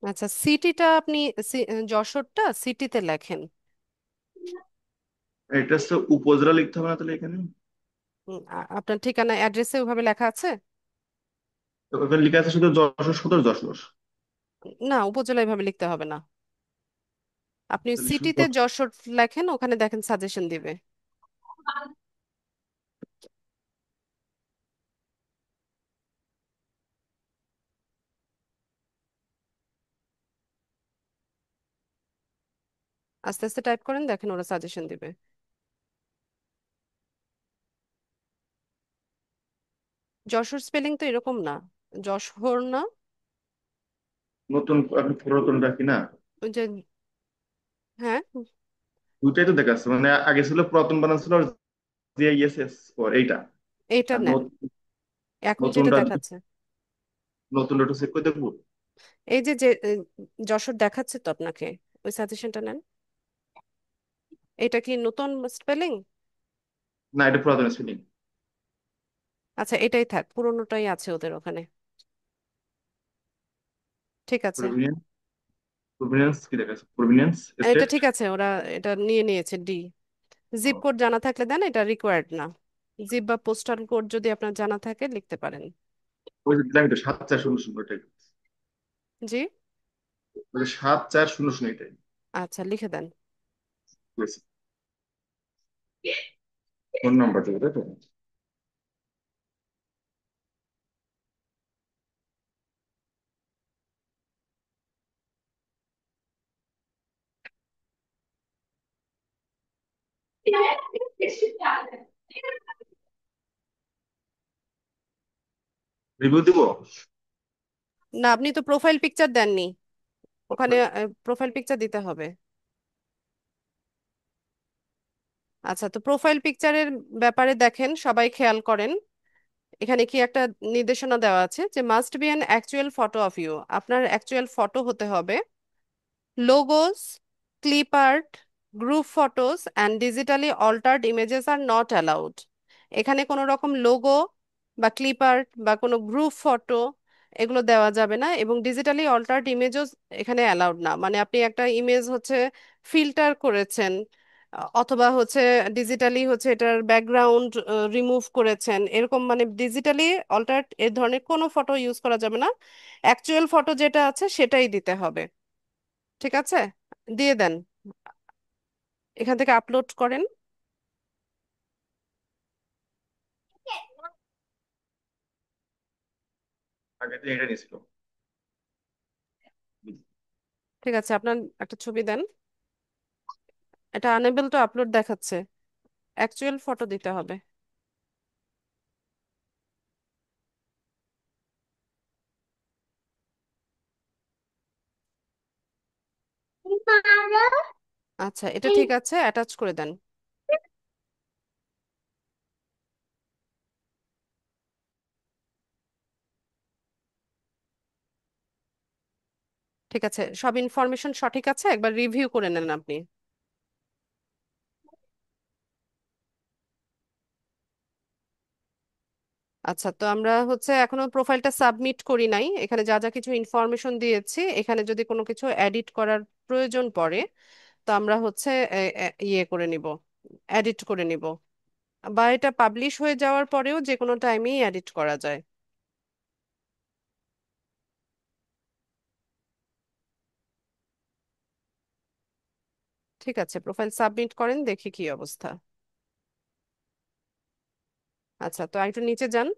আচ্ছা সিটিটা আপনি যশোরটা সিটিতে লেখেন। এটা তো উপজেলা লিখতে হবে না তাহলে এখানে? আপনার ঠিকানা অ্যাড্রেসে ওভাবে লেখা আছে? তো ওখানে লেখা আছে শুধু যশোর, সদর যশোর। না উপজেলা এভাবে লিখতে হবে না, আপনি তাহলে শুধু সিটিতে যশোর লেখেন, ওখানে দেখেন সাজেশন দিবে। আস্তে আস্তে টাইপ করেন, দেখেন ওরা সাজেশন দিবে। যশোর স্পেলিং তো এরকম না, যশোর না, নতুন, আপনি পুরাতন রাখি না। ওই যে, হ্যাঁ দুইটাই তো দেখাচ্ছে, মানে আগে ছিল পুরাতন বানান ছিল, আর জিআইএসএস পর এইটা। এইটা আর নেন, এখন যেটা নতুনটা, দেখাচ্ছে। নতুনটা একটু চেক করে দেখবো। এই যে যে যশোর দেখাচ্ছে তো আপনাকে, ওই সাজেশনটা নেন। এটা কি নতুন স্পেলিং? না, এটা পুরাতন স্পেলিং। আচ্ছা, এটাই থাক, পুরোনোটাই আছে ওদের ওখানে। ঠিক আছে। প্রভিনিয়েন্স, প্রভিনিয়েন্স কি দেখাচ্ছে, প্রভিনিয়েন্স এটা স্টেট। ঠিক আছে, ওরা এটা নিয়ে নিয়েছে ডি। জিপ কোড জানা থাকলে দেন, এটা রিকোয়ার্ড না। জিপ বা পোস্টাল কোড যদি আপনার জানা থাকে লিখতে পারেন। ওই যে দিলাম, এটা 7400 এটাই। জি। ওই 7400 এটাই। আচ্ছা, লিখে দেন। ফোন নাম্বার থেকে, তাই তো? রিভিউ দিব। না, আপনি তো প্রোফাইল পিকচার দেননি, ওখানে প্রোফাইল পিকচার দিতে হবে। আচ্ছা, তো প্রোফাইল পিকচারের ব্যাপারে দেখেন, সবাই খেয়াল করেন। এখানে কি একটা নির্দেশনা দেওয়া আছে যে must be an actual photo of you, আপনার অ্যাকচুয়াল ফটো হতে হবে। Logos, clip art, group photos and digitally altered images are not allowed. এখানে কোনো রকম লোগো বা ক্লিপ আর্ট বা কোনো গ্রুপ ফটো এগুলো দেওয়া যাবে না, এবং ডিজিটালি অল্টার্ড ইমেজও এখানে অ্যালাউড না। মানে আপনি একটা ইমেজ হচ্ছে ফিল্টার করেছেন, অথবা হচ্ছে ডিজিটালি হচ্ছে এটার ব্যাকগ্রাউন্ড রিমুভ করেছেন, এরকম মানে ডিজিটালি অল্টার্ড এ ধরনের কোনো ফটো ইউজ করা যাবে না। অ্যাকচুয়াল ফটো যেটা আছে সেটাই দিতে হবে। ঠিক আছে, দিয়ে দেন, এখান থেকে আপলোড করেন। আগে তো এটা নিয়েছিল। ঠিক আছে, আপনার একটা ছবি দেন। এটা আনএবল টু আপলোড দেখাচ্ছে, অ্যাকচুয়াল ফটো দিতে হবে। আচ্ছা, এটা ঠিক আছে, অ্যাটাচ করে দেন। ঠিক আছে, সব ইনফরমেশন সঠিক আছে, একবার রিভিউ করে নেন আপনি। আচ্ছা, তো আমরা হচ্ছে এখনো প্রোফাইলটা সাবমিট করি নাই, এখানে যা যা কিছু ইনফরমেশন দিয়েছি, এখানে যদি কোনো কিছু এডিট করার প্রয়োজন পড়ে তো আমরা হচ্ছে ইয়ে করে নিব, এডিট করে নিব। বা এটা পাবলিশ হয়ে যাওয়ার পরেও যে কোনো টাইমেই এডিট করা যায়। ঠিক আছে, প্রোফাইল সাবমিট করেন, দেখি কি অবস্থা। আচ্ছা, তো একটু নিচে যান,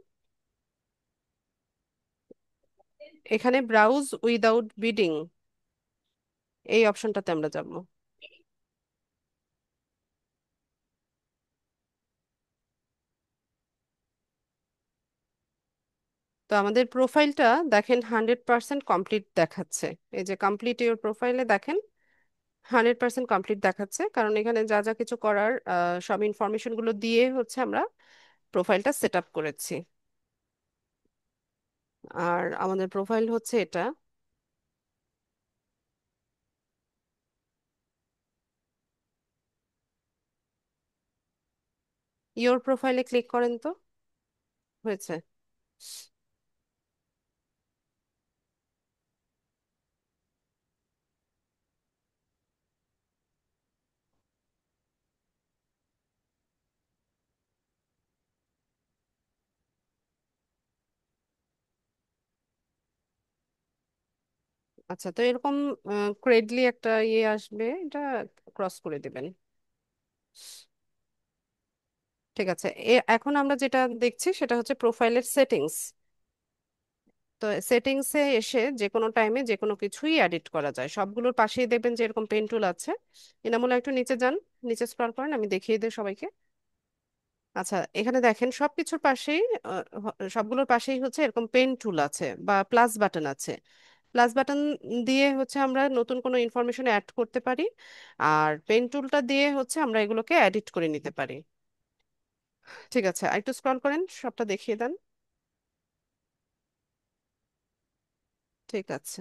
এখানে ব্রাউজ উইদাউট বিডিং এই অপশনটাতে আমরা যাব। তো আমাদের প্রোফাইলটা দেখেন 100% কমপ্লিট দেখাচ্ছে। এই যে কমপ্লিট ইউর প্রোফাইলে দেখেন 100% কমপ্লিট দেখাচ্ছে, কারণ এখানে যা যা কিছু করার সব ইনফরমেশন গুলো দিয়ে হচ্ছে আমরা প্রোফাইলটা সেট আপ করেছি। আর আমাদের প্রোফাইল হচ্ছে এটা। ইওর প্রোফাইলে ক্লিক করেন তো, হয়েছে। আচ্ছা, তো এরকম ক্রেডলি একটা ইয়ে আসবে, এটা ক্রস করে দিবেন। ঠিক আছে, এখন আমরা যেটা দেখছি সেটা হচ্ছে প্রোফাইলের সেটিংস। তো সেটিংসে এসে যে কোনো টাইমে যে কোনো কিছুই এডিট করা যায়, সবগুলোর পাশেই দেখবেন যে এরকম পেন টুল আছে। এনামূল একটু নিচে যান, নিচে স্ক্রল করেন, আমি দেখিয়ে দিই সবাইকে। আচ্ছা, এখানে দেখেন সবকিছুর পাশেই সবগুলোর পাশেই হচ্ছে এরকম পেন টুল আছে বা প্লাস বাটন আছে। প্লাস বাটন দিয়ে হচ্ছে আমরা নতুন কোনো ইনফরমেশন অ্যাড করতে পারি, আর পেন টুলটা দিয়ে হচ্ছে আমরা এগুলোকে এডিট করে নিতে পারি। ঠিক আছে, আরেকটু স্ক্রল করেন, সবটা দেখিয়ে দেন। ঠিক আছে,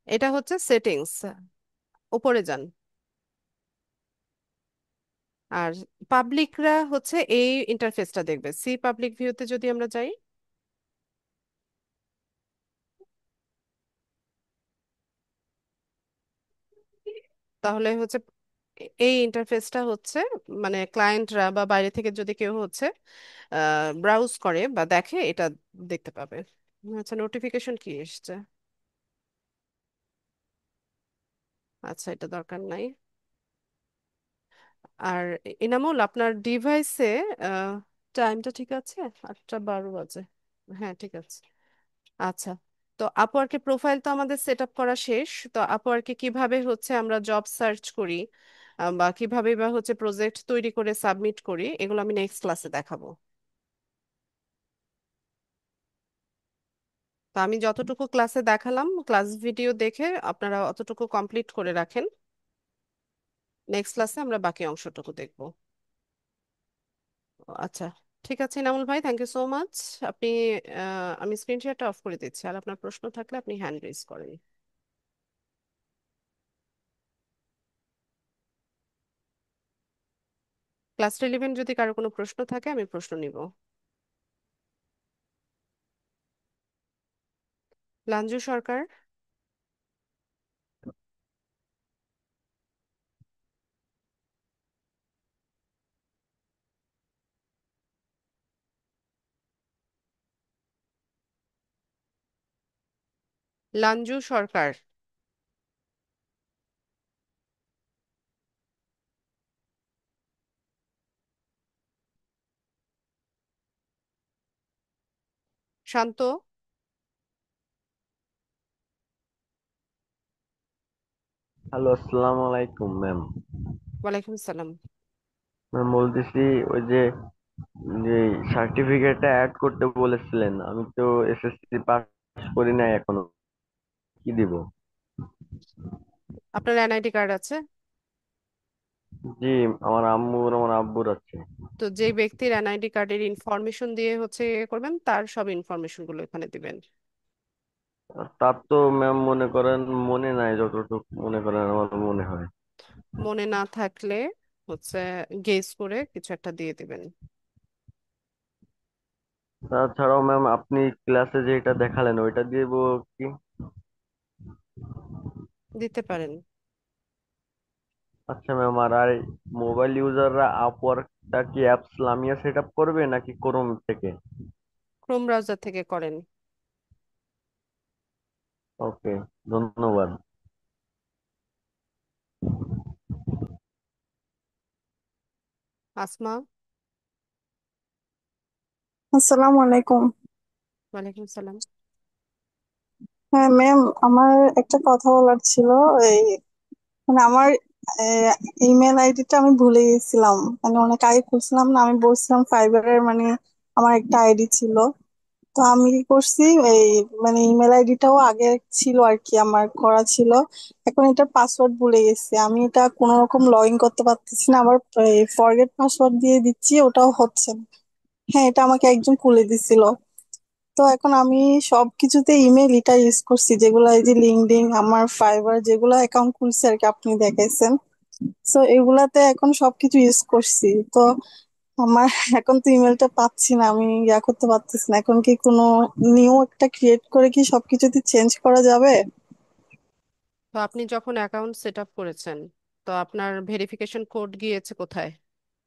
এটা হচ্ছে সেটিংস, উপরে যান। আর পাবলিকরা হচ্ছে এই ইন্টারফেসটা দেখবে। সি পাবলিক ভিউতে যদি আমরা যাই, তাহলে হচ্ছে এই ইন্টারফেসটা হচ্ছে মানে ক্লায়েন্টরা বা বাইরে থেকে যদি কেউ হচ্ছে ব্রাউজ করে বা দেখে, এটা দেখতে পাবে। আচ্ছা, নোটিফিকেশন কি এসছে? আচ্ছা, এটা দরকার নাই। আর ইনামুল, আপনার ডিভাইসে টাইমটা ঠিক আছে? 8:12 বাজে। হ্যাঁ, ঠিক আছে। আচ্ছা, তো আপওয়ার্কের প্রোফাইল তো আমাদের সেট আপ করা শেষ। তো আপওয়ার্কে কিভাবে হচ্ছে আমরা জব সার্চ করি, বা কিভাবে বা হচ্ছে প্রজেক্ট তৈরি করে সাবমিট করি, এগুলো আমি নেক্সট ক্লাসে দেখাবো। তো আমি যতটুকু ক্লাসে দেখালাম, ক্লাস ভিডিও দেখে আপনারা অতটুকু কমপ্লিট করে রাখেন। নেক্সট ক্লাসে আমরা বাকি অংশটুকু দেখবো। আচ্ছা, ঠিক আছে ইনামুল ভাই, থ্যাংক ইউ সো মাচ। আপনি আমি স্ক্রিন শেয়ারটা অফ করে দিচ্ছি, আর আপনার প্রশ্ন থাকলে আপনি হ্যান্ড রেজ করেন। ক্লাস রিলেভেন্ট যদি কারো কোনো প্রশ্ন থাকে, আমি প্রশ্ন নিব। লাঞ্জু সরকার। লাঞ্জু সরকার। শান্ত। হ্যালো, আসসালামু আলাইকুম ম্যাম। ওয়ালাইকুম সালাম। ম্যাম বলতেছি, ওই যে যে সার্টিফিকেটটা অ্যাড করতে বলেছিলেন, আমি তো এসএসসি পাস করি নাই এখনো, কি দিব? আপনার এনআইডি কার্ড আছে? জি, আমার আম্মুর আমার আব্বুর আছে। তো যে ব্যক্তির এনআইডি কার্ডের ইনফরমেশন দিয়ে হচ্ছে ইয়ে করবেন, তার সব ইনফরমেশন গুলো এখানে দিবেন। আর তার তো ম্যাম মনে করেন মনে নাই, যতটুকু মনে করেন আমার মনে হয়। মনে না থাকলে হচ্ছে গেস করে কিছু একটা দিয়ে দিবেন। তাছাড়াও ম্যাম আপনি ক্লাসে যেটা দেখালেন ওইটা দিব কি? দিতে পারেন। আচ্ছা ম্যাম, আর মোবাইল ইউজাররা আপওয়ার্কটা কি অ্যাপস লামিয়া সেট আপ করবে নাকি ক্রোম থেকে? ক্রোম ব্রাউজার থেকে করেন। ওকে, ধন্যবাদ। আসমা। আসসালামু আলাইকুম। ওয়ালাইকুম সালাম। হ্যাঁ ম্যাম, আমার একটা কথা বলার ছিল। এই মানে আমার ইমেল আইডিটা আমি ভুলে গেছিলাম, মানে অনেক আগে খুলছিলাম না, আমি বলছিলাম ফাইবারের, মানে আমার একটা আইডি ছিল। তো আমি কি করছি, এই মানে ইমেল আইডিটাও আগে ছিল আর কি, আমার করা ছিল। এখন এটার পাসওয়ার্ড ভুলে গেছি, আমি এটা কোনো রকম লগ ইন করতে পারতেছি না, আবার ফরগেট পাসওয়ার্ড দিয়ে দিচ্ছি, ওটাও হচ্ছে না। হ্যাঁ, এটা আমাকে একজন খুলে দিছিল। তো এখন আমি সবকিছুতে ইমেল এটা ইউজ করছি, যেগুলো এই যে লিঙ্কডইন, আমার ফাইবার যেগুলো অ্যাকাউন্ট খুলছে আর কি, আপনি দেখাইছেন। তো এগুলাতে এখন সবকিছু ইউজ করছি। তো আমার এখন তো ইমেলটা পাচ্ছি না, আমি করতে পারতেছি না। এখন কি কোনো নিউ একটা ক্রিয়েট করে কি সবকিছুতে চেঞ্জ করা যাবে? তো আপনি যখন অ্যাকাউন্ট সেট আপ করেছেন, তো আপনার ভেরিফিকেশন কোড গিয়েছে কোথায়?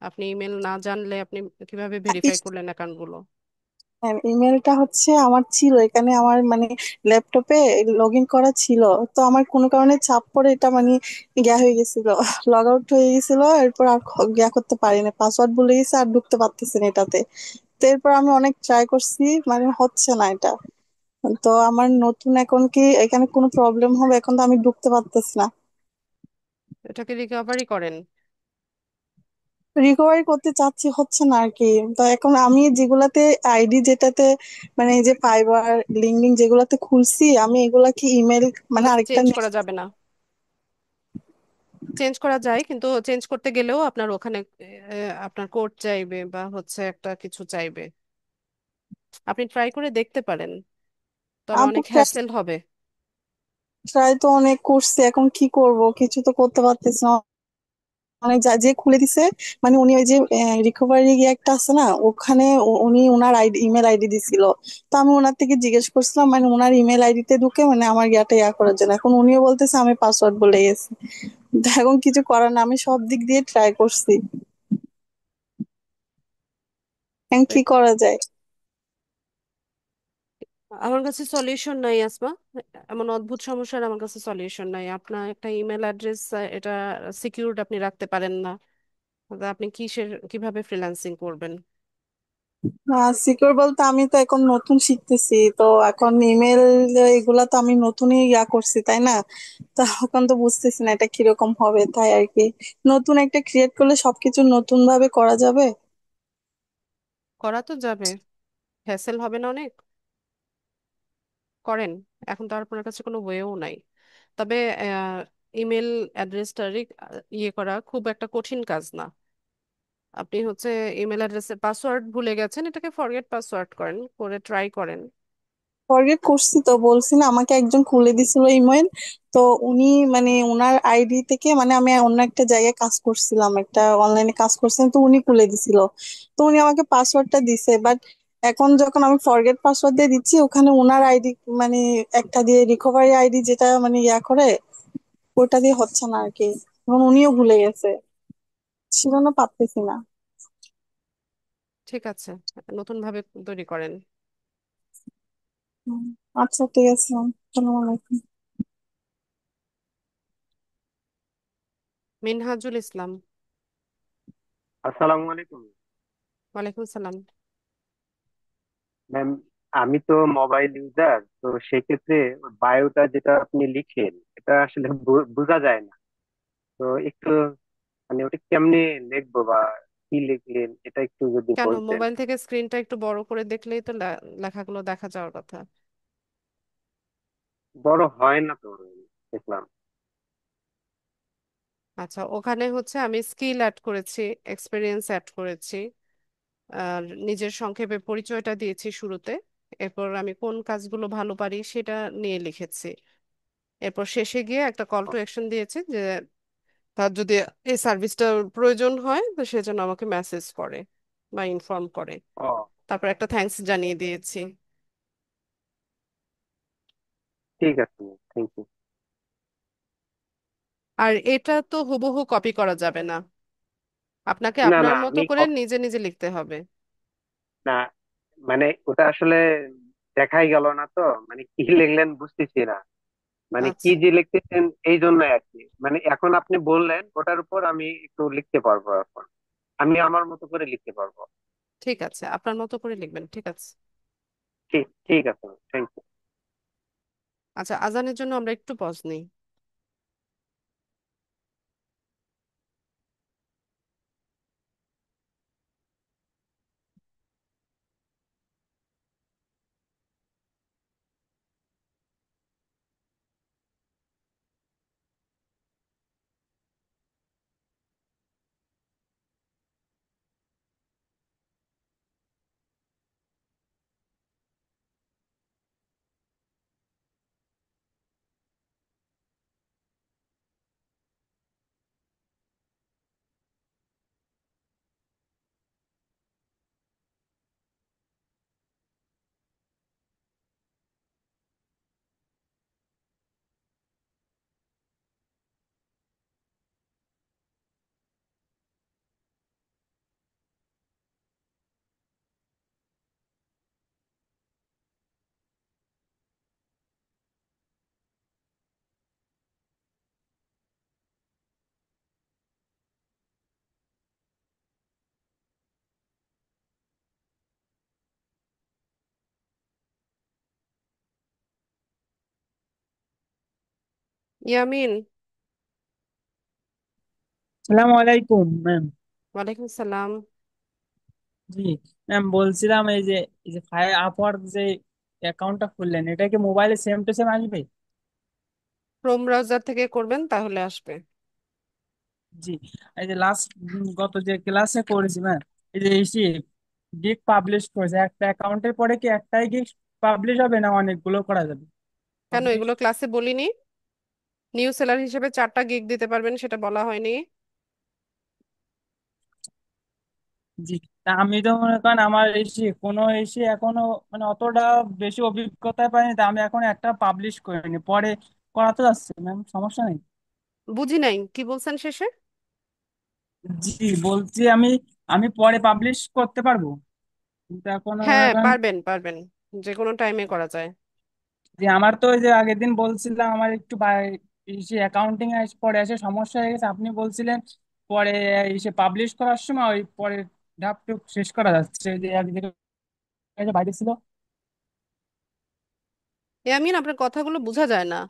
আপনি ইমেল না জানলে আপনি কিভাবে ভেরিফাই করলেন অ্যাকাউন্টগুলো? হ্যাঁ, ইমেলটা হচ্ছে আমার ছিল এখানে, আমার মানে ল্যাপটপে লগ ইন করা ছিল। তো আমার কোনো কারণে চাপ পড়ে এটা মানে হয়ে গেছিল, লগ আউট হয়ে গেছিল। এরপর আর করতে পারিনি, পাসওয়ার্ড ভুলে গেছি, আর ঢুকতে পারতেছি না এটাতে। তো এরপর আমি অনেক ট্রাই করছি, মানে হচ্ছে না এটা। তো আমার নতুন এখন কি এখানে কোনো প্রবলেম হবে? এখন তো আমি ঢুকতে পারতেছি না। এটাকে রিকভারি করেন। রিকভারি করতে চাচ্ছি, হচ্ছে না আর কি। তো এখন আমি যেগুলাতে আইডি, যেটাতে মানে এই যে ফাইবার, লিঙ্কডিন যেগুলাতে খুলছি, আমি এগুলা কি ইমেল মানে ওগুলো আরেকটা চেঞ্জ করা যাবে না। চেঞ্জ করা যায়, কিন্তু চেঞ্জ করতে গেলেও আপনার ওখানে আপনার কোড চাইবে বা হচ্ছে একটা কিছু চাইবে। আপনি ট্রাই করে দেখতে পারেন, তবে আপু অনেক হ্যাসেল হবে। ট্রাই তো অনেক করছি, এখন কি করব, কিছু তো করতে পারতেছি না। মানে যা যে খুলে দিছে, মানে উনি ওই যে রিকভারি একটা আছে না, ওখানে উনি ওনার আইডি, ইমেল আইডি দিছিল। তো আমি ওনার থেকে জিজ্ঞেস করছিলাম, মানে ওনার ইমেল আইডিতে ঢুকে মানে আমার ইয়াটা করার জন্য। এখন উনিও বলতেছে আমি পাসওয়ার্ড বলে গেছি। তো এখন কিছু করার না, আমি সব দিক দিয়ে ট্রাই করছি। এখন কি করা যায়? আমার কাছে সলিউশন নাই আসমা। এমন অদ্ভুত সমস্যার আমার কাছে সলিউশন নাই। আপনার একটা ইমেল অ্যাড্রেস, এটা সিকিউরড আপনি রাখতে পারেন না। তা আপনি কিভাবে ফ্রিল্যান্সিং করবেন? সিকিউর বলতে আমি তো এখন নতুন শিখতেছি, তো এখন ইমেল এগুলা তো আমি নতুনই করছি, তাই না? তো এখন তো বুঝতেছি না এটা কিরকম হবে, তাই আর কি। নতুন একটা ক্রিয়েট করলে সবকিছু নতুন ভাবে করা যাবে। করা তো যাবে, হ্যাসেল হবে না অনেক? করেন। এখন তো আর আপনার কাছে কোনো ওয়েও নাই। তবে ইমেল অ্যাড্রেসটা ইয়ে করা খুব একটা কঠিন কাজ না। আপনি হচ্ছে ইমেল অ্যাড্রেসের পাসওয়ার্ড ভুলে গেছেন, এটাকে ফরগেট পাসওয়ার্ড করেন, করে ট্রাই করেন। ফরগেট করছি তো, বলছি না, আমাকে একজন খুলে দিছিল ইমেল। তো উনি মানে ওনার আইডি থেকে, মানে আমি অন্য একটা জায়গায় কাজ করছিলাম, একটা অনলাইনে কাজ করছিলাম, তো উনি খুলে দিছিল। তো উনি আমাকে পাসওয়ার্ডটা দিছে, বাট এখন যখন আমি ফরগেট পাসওয়ার্ড দিয়ে দিচ্ছি, ওখানে ওনার আইডি মানে একটা দিয়ে রিকভারি আইডি যেটা মানে করে, ওটা দিয়ে হচ্ছে না আর কি। এখন উনিও ভুলে গেছে, সেজন্য পারতেছি না। ঠিক আছে, নতুন ভাবে তৈরি করেন। হুম, আচ্ছা ঠিক আছে। আসসালামু আলাইকুম। মিনহাজুল ইসলাম। আসসালামু আলাইকুম ওয়ালাইকুম সালাম। ম্যাম। আমি তো মোবাইল ইউজার, তো সেক্ষেত্রে বায়োটা যেটা আপনি লিখেন এটা আসলে বোঝা যায় না। তো একটু মানে ওটা কেমনে লিখবো বা কি লিখলেন এটা একটু যদি কেন, বলতেন। মোবাইল থেকে স্ক্রিনটা একটু বড় করে দেখলেই তো লেখাগুলো দেখা যাওয়ার কথা। বড় হয় না তো, দেখলাম। আচ্ছা, ওখানে হচ্ছে আমি স্কিল অ্যাড করেছি, এক্সপিরিয়েন্স অ্যাড করেছি, আর নিজের সংক্ষেপে পরিচয়টা দিয়েছি শুরুতে। এরপর আমি কোন কাজগুলো ভালো পারি সেটা নিয়ে লিখেছি। এরপর শেষে গিয়ে একটা কল টু অ্যাকশন দিয়েছি যে তার যদি এই সার্ভিসটার প্রয়োজন হয় তো সে যেন আমাকে মেসেজ করে বা ইনফর্ম করে। ও, তারপর একটা থ্যাঙ্কস জানিয়ে দিয়েছি। ঠিক আছে, থ্যাংক ইউ। আর এটা তো হুবহু কপি করা যাবে না, আপনাকে না আপনার না, মতো আমি করে নিজে নিজে লিখতে হবে। না, মানে ওটা আসলে দেখাই গেল না তো, মানে কি লিখলেন বুঝতেছি না। মানে কি আচ্ছা, যে লিখতেছেন এই জন্য আর কি। মানে এখন আপনি বললেন ওটার উপর আমি একটু লিখতে পারবো এখন। আমি আমার মতো করে লিখতে পারবো। ঠিক আছে, আপনার মতো করে লিখবেন, ঠিক আছে। ঠিক ঠিক আছে, থ্যাংক ইউ। আচ্ছা, আজানের জন্য আমরা একটু পজ নিই। ইয়ামিন। সালামু আলাইকুম ম্যাম। ওয়ালাইকুম সালাম। জি ম্যাম, বলছিলাম এই যে আপওয়ার্ক যে অ্যাকাউন্টটা খুললেন, এটা কি মোবাইলে সেম টু সেম আসবে? ক্রোম ব্রাউজার থেকে করবেন তাহলে আসবে। জি। এই যে লাস্ট গত যে ক্লাসে করেছি ম্যাম, এই যে গিগ পাবলিশ করেছে, একটা অ্যাকাউন্টের পরে কি একটাই গিগ পাবলিশ হবে না অনেকগুলো করা যাবে কেন পাবলিশ? এগুলো ক্লাসে বলিনি? নিউ সেলার হিসেবে 4টা গিগ দিতে পারবেন সেটা বলা হয়নি? জি। তা আমি তো মনে করেন আমার এখনো মানে অতটা বেশি অভিজ্ঞতা পাইনি, তা আমি এখন একটা পাবলিশ করিনি, পরে করাতে যাচ্ছে ম্যাম, সমস্যা নেই? বুঝি নাই কি বলছেন শেষে। জি, বলছি আমি আমি পরে পাবলিশ করতে পারবো, কিন্তু এখন মনে হ্যাঁ করেন পারবেন পারবেন, যে কোনো টাইমে করা যায়। যে আমার তো ওই যে আগের দিন বলছিলাম আমার একটু অ্যাকাউন্টিং এ পরে এসে সমস্যা হয়ে গেছে, আপনি বলছিলেন পরে এসে পাবলিশ করার সময় ওই পরে ধাপটুক শেষ করা যাচ্ছে, যে একদিকে বাইরে ছিল। ইয়ামিন, আপনার কথাগুলো বোঝা যায় না,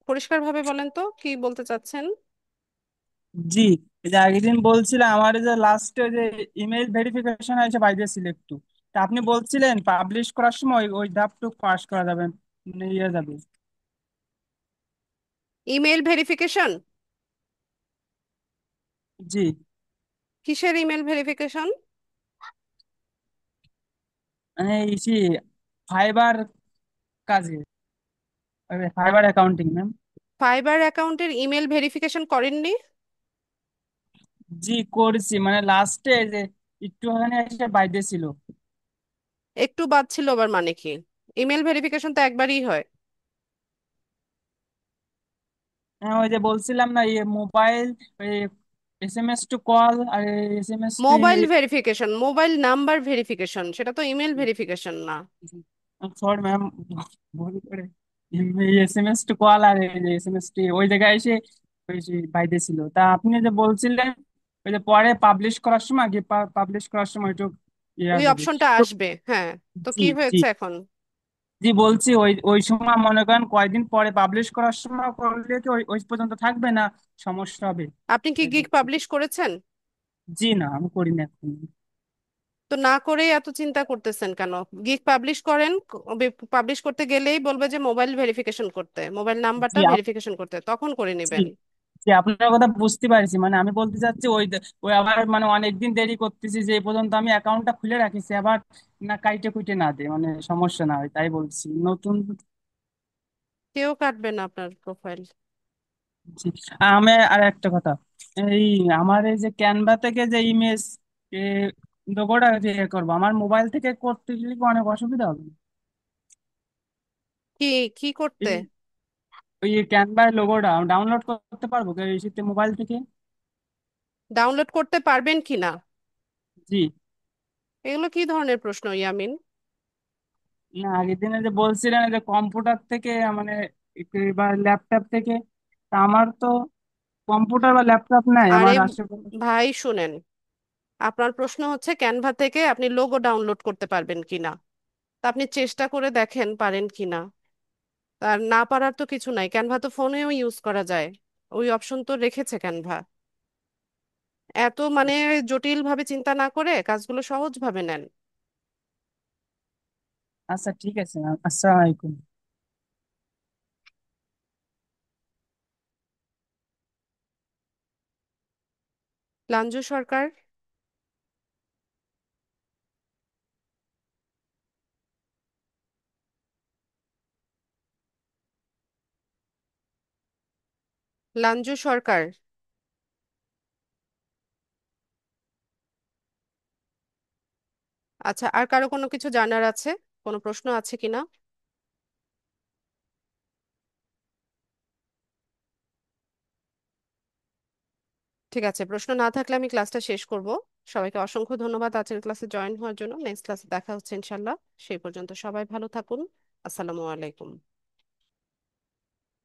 পরিষ্কারভাবে বলেন তো কি বলতে চাচ্ছেন। জি, এই যে আগের দিন বলছিলাম আমার এই যে লাস্টে যে ইমেল ভেরিফিকেশন হয়েছে বাইরে ছিল একটু, তা আপনি বলছিলেন পাবলিশ করার সময় ওই ধাপটুক পাস করা যাবে, ইয়ে যাবে। Email verification? জি, কিসের ইমেল ভেরিফিকেশন? মানে ফাইবার কাজে, ফাইবার অ্যাকাউন্টিং ম্যাম। ফাইবার অ্যাকাউন্টের ইমেল ভেরিফিকেশন করেননি? জি করছি, মানে লাস্টে যে একটুখানি এসে বাইরে ছিল। একটু বাদ ছিল আবার মানে কি? ইমেল ভেরিফিকেশন তো একবারই হয়। হ্যাঁ, ওই যে বলছিলাম না ইয়ে মোবাইল, SMS টু কল আর SMS to mobile verification, mobile number verification, সেটা তো ইমেল ভেরিফিকেশন না। সরি ম্যাম, ভুল করে SMS টু কল আর SMS টি ওই জায়গায় এসে ওই যে বাইরে ছিল, তা আপনি যে বলছিলেন ওই যে পরে পাবলিশ করার সময় কি পাবলিশ করার সময় একটু ইয়ে ওই যাবে অপশনটা তো। আসবে, হ্যাঁ। তো জি কি জি হয়েছে এখন? জি, বলছি ওই ওই সময় মনে করেন কয়দিন পরে পাবলিশ করার সময় করলে কি ওই ওই পর্যন্ত থাকবে না, সমস্যা হবে? আপনি কি তাই গিগ বলছি। পাবলিশ করেছেন? জি না, আমি করি না এখন। তো না করেই এত চিন্তা করতেছেন কেন? গিগ পাবলিশ করেন, পাবলিশ করতে গেলেই বলবে যে মোবাইল ভেরিফিকেশন করতে, মোবাইল নাম্বারটা জি ভেরিফিকেশন করতে, তখন করে জি নেবেন। জি, আপনার কথা বুঝতে পারছি, মানে আমি বলতে চাচ্ছি ওই আবার মানে অনেকদিন দেরি করতেছি, যে এই পর্যন্ত আমি অ্যাকাউন্টটা খুলে রাখিছি, আবার না কাইটে কুইটে না দে মানে সমস্যা না হয়, তাই বলছি নতুন। কেউ কাটবে না আপনার প্রোফাইল। জি। আমি আর একটা কথা, এই আমার এই যে ক্যানভা থেকে যে ইমেজ লোগোটা যে করবো, আমার মোবাইল থেকে করতে গেলে কি অনেক অসুবিধা হবে? কি কি করতে? এই ওই ক্যানভার লোগোটা ডাউনলোড করতে পারবো এই শীতে মোবাইল থেকে? ডাউনলোড করতে পারবেন কি না? জি। এগুলো কি ধরনের প্রশ্ন ইয়ামিন? না, আগের দিনে যে বলছিলেন যে কম্পিউটার থেকে মানে বা ল্যাপটপ থেকে, তা আমার তো কম্পিউটার বা ল্যাপটপ নাই আরে আমার আশেপাশে। ভাই শুনেন, আপনার প্রশ্ন হচ্ছে ক্যানভা থেকে আপনি লোগো ডাউনলোড করতে পারবেন কিনা। তা আপনি চেষ্টা করে দেখেন পারেন কিনা। আর না পারার তো কিছু নাই, ক্যানভা তো ফোনেও ইউজ করা যায়, ওই অপশন তো রেখেছে ক্যানভা। এত মানে জটিল ভাবে চিন্তা না করে কাজগুলো সহজ ভাবে নেন। আচ্ছা ঠিক আছে ম্যাম, আসসালামু আলাইকুম। লাঞ্জু সরকার। লাঞ্জু সরকার। আচ্ছা, আর কারো কোনো কিছু জানার আছে? কোনো প্রশ্ন আছে কিনা? ঠিক আছে, প্রশ্ন না থাকলে আমি ক্লাসটা শেষ করব। সবাইকে অসংখ্য ধন্যবাদ আজকের ক্লাসে জয়েন হওয়ার জন্য। নেক্সট ক্লাসে দেখা হচ্ছে ইনশাল্লাহ। সেই পর্যন্ত সবাই ভালো থাকুন। আসসালামু আলাইকুম।